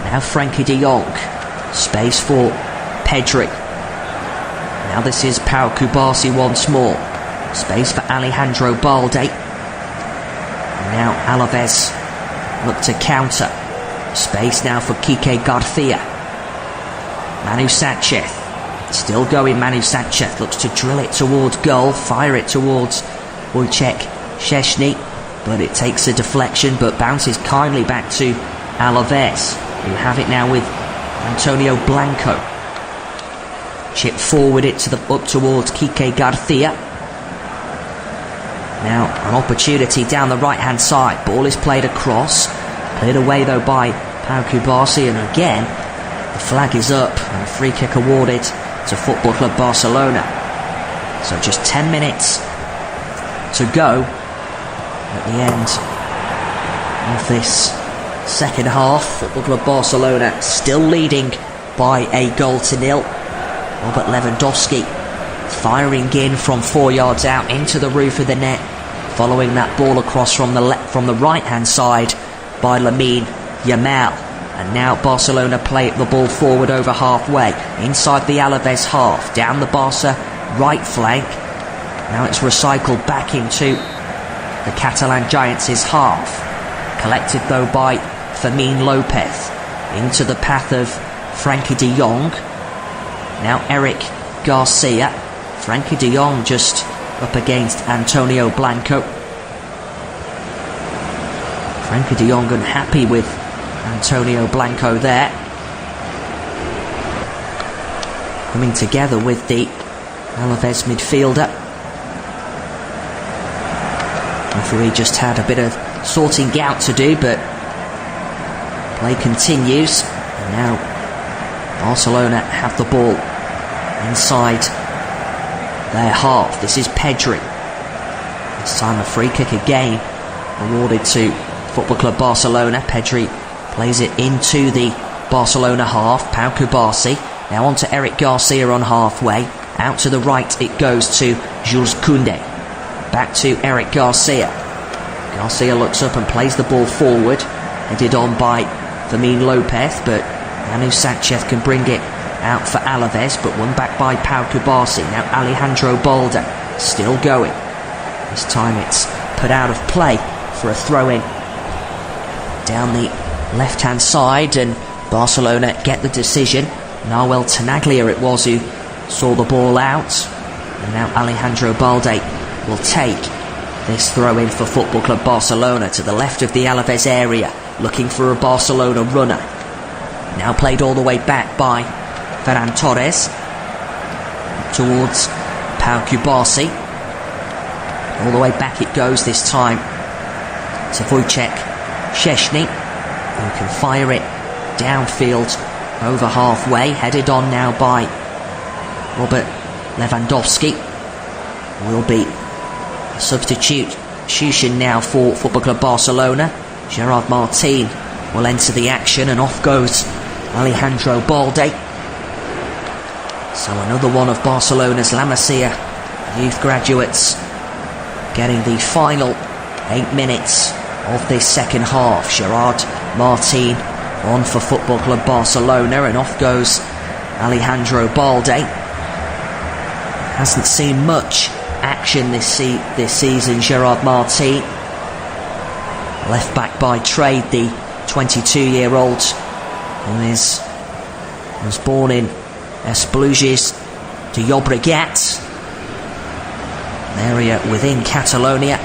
Now Frankie de Jong. Space for Pedri. Now this is Pau Kubasi once more. Space for Alejandro Balde. And now Alavés look to counter. Space now for Quique Garcia. Manu Sanchez. Still going. Manu Sanchez looks to drill it towards goal. Fire it towards Wojciech Szczesny. But it takes a deflection, but bounces kindly back to Alavés, who have it now with Antonio Blanco. Chip forward it up towards Quique Garcia. Now an opportunity down the right hand side. Ball is played across. Cleared away though by Pau Kubasi, and again the flag is up and a free kick awarded to Football Club Barcelona. So just 10 minutes to go at the end of this second half. Football Club Barcelona still leading by a 1-0. Robert Lewandowski firing in from 4 yards out into the roof of the net, following that ball across from the right hand side by Lamine Yamal. And now Barcelona play the ball forward over halfway, inside the Alavés half, down the Barca right flank. Now it's recycled back into the Catalan Giants' half. Collected though by Fermin Lopez. Into the path of Frankie de Jong. Now Eric Garcia. Frankie de Jong just up against Antonio Blanco. Frankie de Jong unhappy with Antonio Blanco there. Coming together with the Alavés midfielder. Referee just had a bit of sorting out to do, but play continues. And now Barcelona have the ball inside their half. This is Pedri. This time a free kick again awarded to Football Club Barcelona. Pedri plays it into the Barcelona half. Pau Cubarsí. Now on to Eric Garcia on halfway. Out to the right it goes to Jules Koundé. Back to Eric Garcia. Garcia looks up and plays the ball forward. Headed on by Fermin Lopez, but Manu Sanchez can bring it out for Alavés, but won back by Pau Cubarsí. Now Alejandro Balde still going. This time it's put out of play for a throw-in down the left-hand side, and Barcelona get the decision. Nahuel Tenaglia it was who saw the ball out, and now Alejandro Balde will take this throw-in for Football Club Barcelona to the left of the Alavés area, looking for a Barcelona runner. Now played all the way back by Ferran Torres towards Pau Cubarsí. All the way back it goes this time to Wojciech Szczesny, who can fire it downfield over halfway. Headed on now by Robert Lewandowski. Will be a substitution now for Football Club Barcelona. Gerard Martin will enter the action, and off goes Alejandro Balde. So another one of Barcelona's La Masia youth graduates getting the final 8 minutes of this second half. Gerard Martin on for Football Club Barcelona, and off goes Alejandro Balde. Hasn't seen much action this season, Gerard Martin. Left back by trade, the 22-year-old who was born in Esplugues de Llobregat, an area within Catalonia.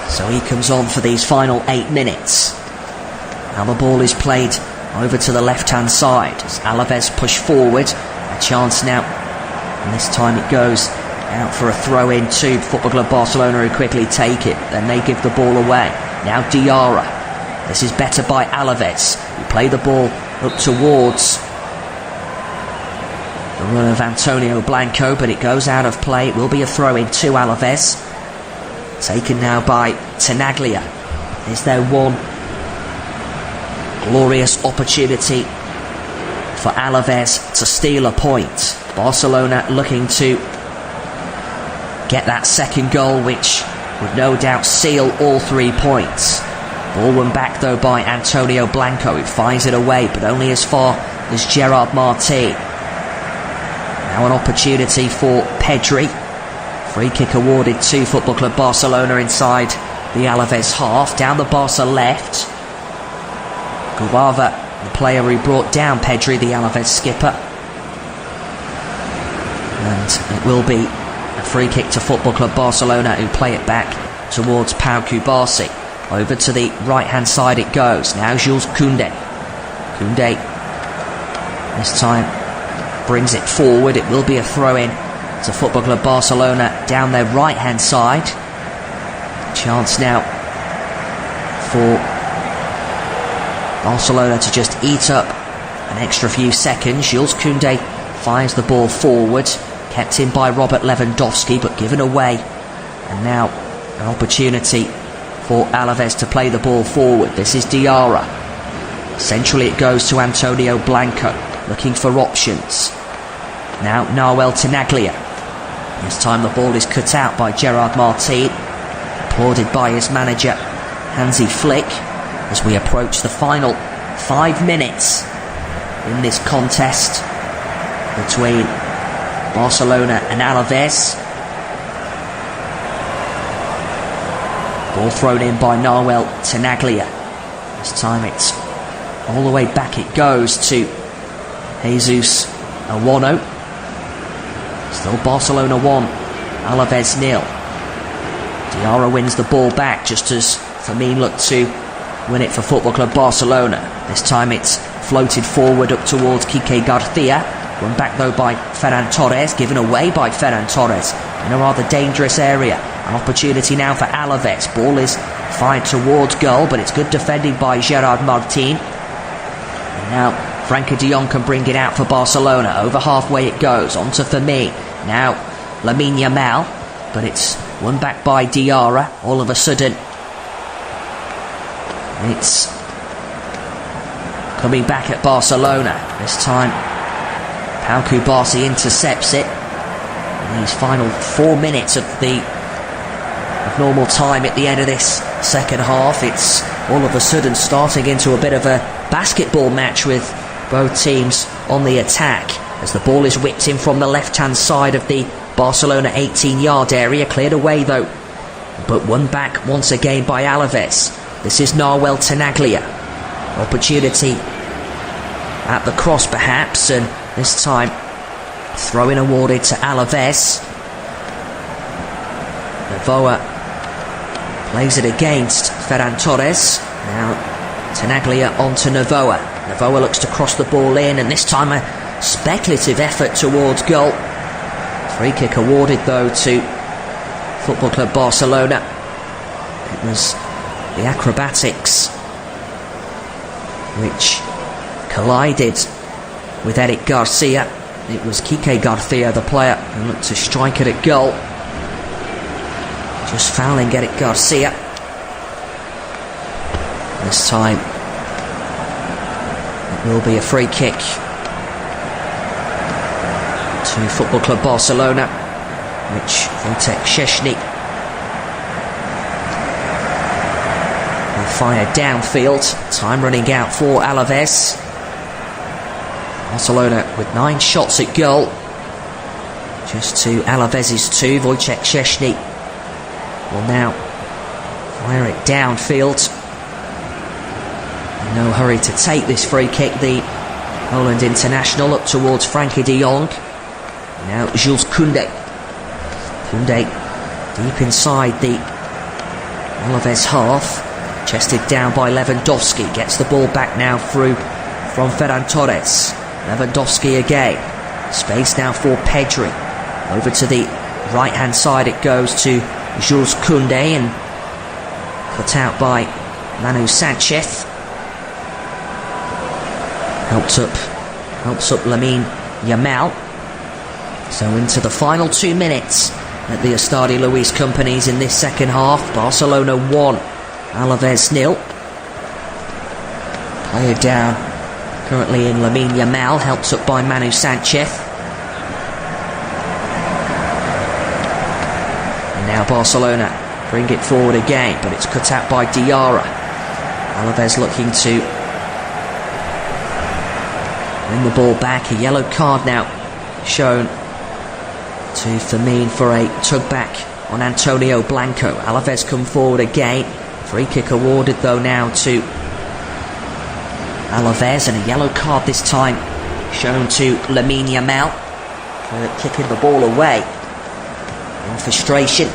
So he comes on for these final 8 minutes. Now the ball is played over to the left-hand side as Alavés push forward. A chance now, and this time it goes out for a throw-in to Football Club Barcelona, who quickly take it. Then they give the ball away. Now Diarra. This is better by Alavés, who play the ball up towards the run of Antonio Blanco, but it goes out of play. It will be a throw-in to Alavés. Taken now by Tenaglia. Is there one glorious opportunity for Alavés to steal a point? Barcelona looking to get that second goal, which would no doubt seal all 3 points. Ball won back though by Antonio Blanco, who fires it away, but only as far as Gerard Martin. Now an opportunity for Pedri. Free kick awarded to Football Club Barcelona inside the Alavés half. Down the Barca left. Guava, the player who brought down Pedri, the Alavés skipper. And it will be a free kick to Football Club Barcelona, who play it back towards Pau Cubarsí. Over to the right-hand side it goes. Now Jules Koundé. Koundé this time brings it forward. It will be a throw-in to Football Club Barcelona down their right-hand side. Chance now for Barcelona to just eat up an extra few seconds. Jules Koundé fires the ball forward. Kept in by Robert Lewandowski, but given away. And now an opportunity for Alavés to play the ball forward. This is Diarra. Centrally it goes to Antonio Blanco, looking for options. Now Nahuel Tenaglia. This time the ball is cut out by Gerard Martin, applauded by his manager Hansi Flick, as we approach the final 5 minutes in this contest between Barcelona and Alavés. Ball thrown in by Nahuel Tenaglia. This time it's all the way back it goes to Jesus Awano. Still Barcelona 1, Alavés 0. Diarra wins the ball back just as Fermin looked to win it for Football Club Barcelona. This time it's floated forward up towards Quique Garcia. Run back though by Ferran Torres, given away by Ferran Torres in a rather dangerous area. An opportunity now for Alavés. Ball is fired towards goal, but it's good defending by Gerard Martin. And now Frankie de Jong can bring it out for Barcelona. Over halfway it goes, on to Fermin. Now Lamine Yamal, but it's won back by Diarra. All of a sudden it's coming back at Barcelona. This time Pau Kubasi intercepts it. In these final 4 minutes of normal time at the end of this second half, it's all of a sudden starting into a bit of a basketball match with both teams on the attack as the ball is whipped in from the left hand side of the Barcelona 18-yard area. Cleared away though, but won back once again by Alavés. This is Nahuel Tenaglia. Opportunity at the cross perhaps, and this time throw-in awarded to Alavés. Novoa plays it against Ferran Torres. Now Tenaglia onto Novoa. Novoa looks to cross the ball in, and this time a speculative effort towards goal. Free kick awarded though to Football Club Barcelona. It was the acrobatics which collided with Eric Garcia. It was Quique Garcia, the player, who looked to strike it at goal. Just fouling Eric Garcia. This time it will be a free kick to Football Club Barcelona, which Wojciech Szczesny will fire downfield. Time running out for Alavés. Barcelona with 9 shots at goal, just to Alavés' 2. Wojciech Szczesny will now fire it downfield. In no hurry to take this free kick, the Poland international, up towards Frankie de Jong. Now Jules Koundé. Koundé deep inside the Alavés half, chested down by Lewandowski. Gets the ball back now through from Ferran Torres. Lewandowski again. Space now for Pedri. Over to the right hand side it goes to Jules Koundé, and cut out by Manu Sanchez. Helps up Lamine Yamal. So into the final 2 minutes at the Estadio Luis Companys in this second half. Barcelona 1, Alavés 0. Player down currently in Lamine Yamal, helped up by Manu Sanchez. And now Barcelona bring it forward again, but it's cut out by Diarra. Alavés looking to win the ball back. A yellow card now shown to Fermin for a tug back on Antonio Blanco. Alavés come forward again. Free kick awarded though now to Alavés, and a yellow card this time shown to Lamine Yamal for kicking the ball away in frustration.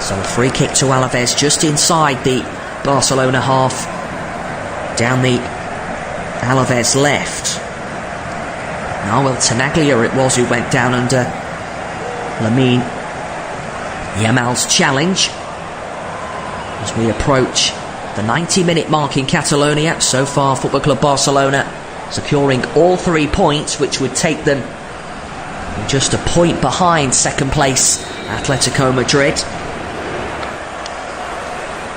So a free kick to Alavés just inside the Barcelona half, down the Alavés left. Nahuel Tenaglia it was who went down under Lamine Yamal's challenge. As we approach the 90-minute mark in Catalonia, so far Football Club Barcelona securing all 3 points, which would take them just a point behind second place Atletico Madrid,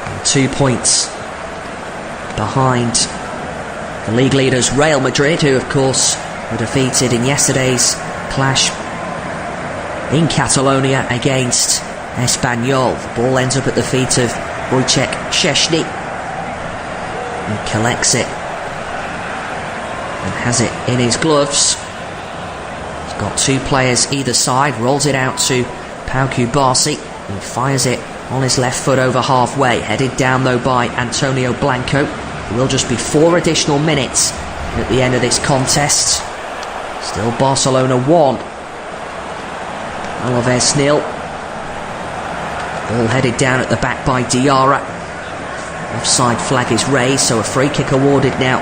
and 2 points behind the league leaders Real Madrid, who of course were defeated in yesterday's clash in Catalonia against Espanyol. The ball ends up at the feet of Wojciech Szczesny, and collects it and has it in his gloves. He's got 2 players either side, rolls it out to Pau Kubasi, who fires it on his left foot over halfway. Headed down though by Antonio Blanco. It will just be 4 additional minutes at the end of this contest. Still Barcelona 1. Alavés 0. Ball headed down at the back by Diarra. Offside flag is raised, so a free kick awarded now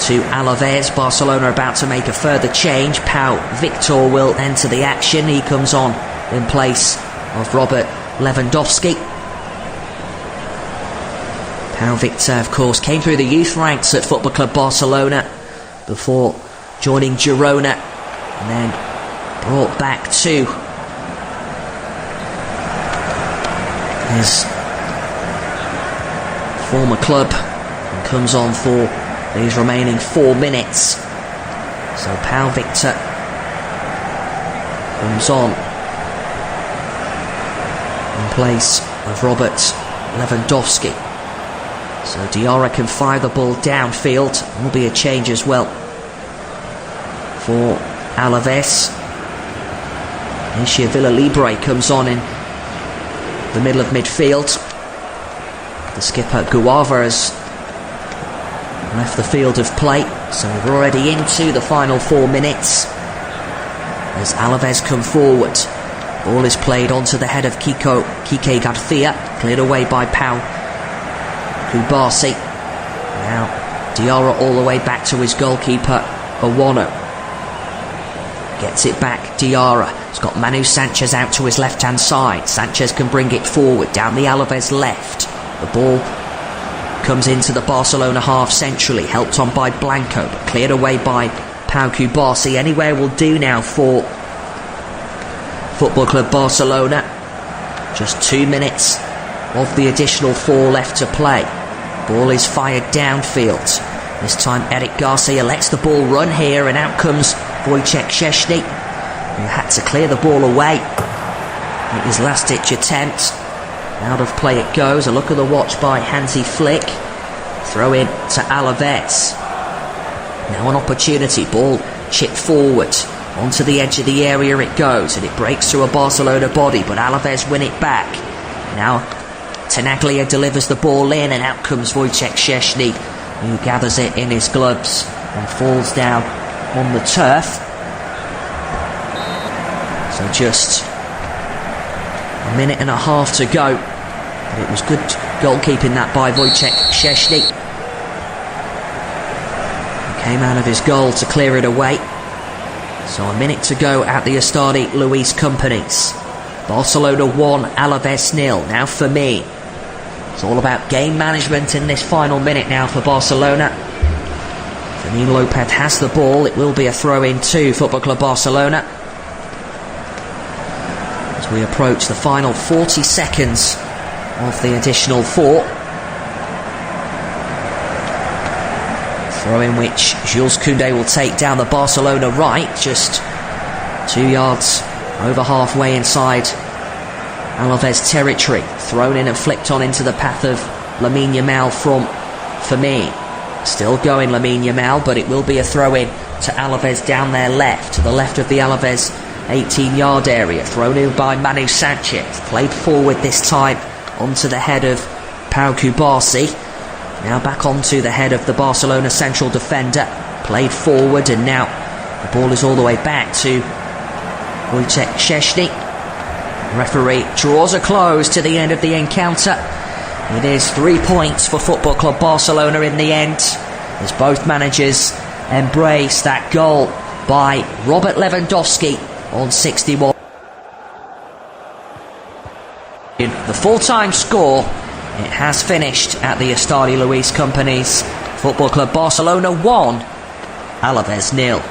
to Alavés. Barcelona about to make a further change. Pau Victor will enter the action. He comes on in place of Robert Lewandowski. Pau Victor, of course, came through the youth ranks at Football Club Barcelona before joining Girona and then brought back to his former club and comes on for these remaining 4 minutes. So Pau Victor comes on in place of Robert Lewandowski. So Diarra can fire the ball downfield. There will be a change as well for Alavés. Ishia Villalibre comes on in the middle of midfield. The skipper Guava has left the field of play, so we're already into the final 4 minutes as Alavés come forward. Ball is played onto the head of Kike Garcia, cleared away by Pau Kubasi. Now Diarra all the way back to his goalkeeper Awano. Gets it back, Diarra. He's got Manu Sanchez out to his left hand side. Sanchez can bring it forward down the Alavés left. The ball comes into the Barcelona half centrally, helped on by Blanco, but cleared away by Pau Kubasi. Anywhere will do now for Football Club Barcelona. Just 2 minutes of the additional 4 left to play. Ball is fired downfield. This time Eric Garcia lets the ball run here, and out comes Wojciech Szczesny, who had to clear the ball away in his last ditch attempt. Out of play it goes. A look at the watch by Hansi Flick. Throw in to Alavés. Now an opportunity. Ball chipped forward. Onto the edge of the area it goes, and it breaks through a Barcelona body, but Alavés win it back. Now Tenaglia delivers the ball in, and out comes Wojciech Szczesny, who gathers it in his gloves and falls down on the turf. So just a minute and a half to go. But it was good goalkeeping that by Wojciech Szczesny. He came out of his goal to clear it away. So a minute to go at the Estadio Luis Companys. Barcelona 1, Alavés 0. Now for me, it's all about game management in this final minute now for Barcelona. Fermin Lopez has the ball. It will be a throw-in to Football Club Barcelona as we approach the final 40 seconds of the additional 4. Throw-in which Jules Koundé will take down the Barcelona right, just 2 yards over halfway inside Alavés territory. Thrown in and flicked on into the path of Lamine Yamal from Fermin. Still going Lamine Yamal, but it will be a throw-in to Alavés down their left, to the left of the Alavés 18-yard area. Thrown in by Manu Sanchez. Played forward this time onto the head of Pau Kubasi. Now back onto the head of the Barcelona central defender. Played forward, and now the ball is all the way back to Wojciech Szczesny. Referee draws a close to the end of the encounter. It is 3 points for Football Club Barcelona in the end, as both managers embrace that goal by Robert Lewandowski on 61. The full-time score, it has finished at the Estadio Luis Companys. Football Club Barcelona 1, Alavés 0.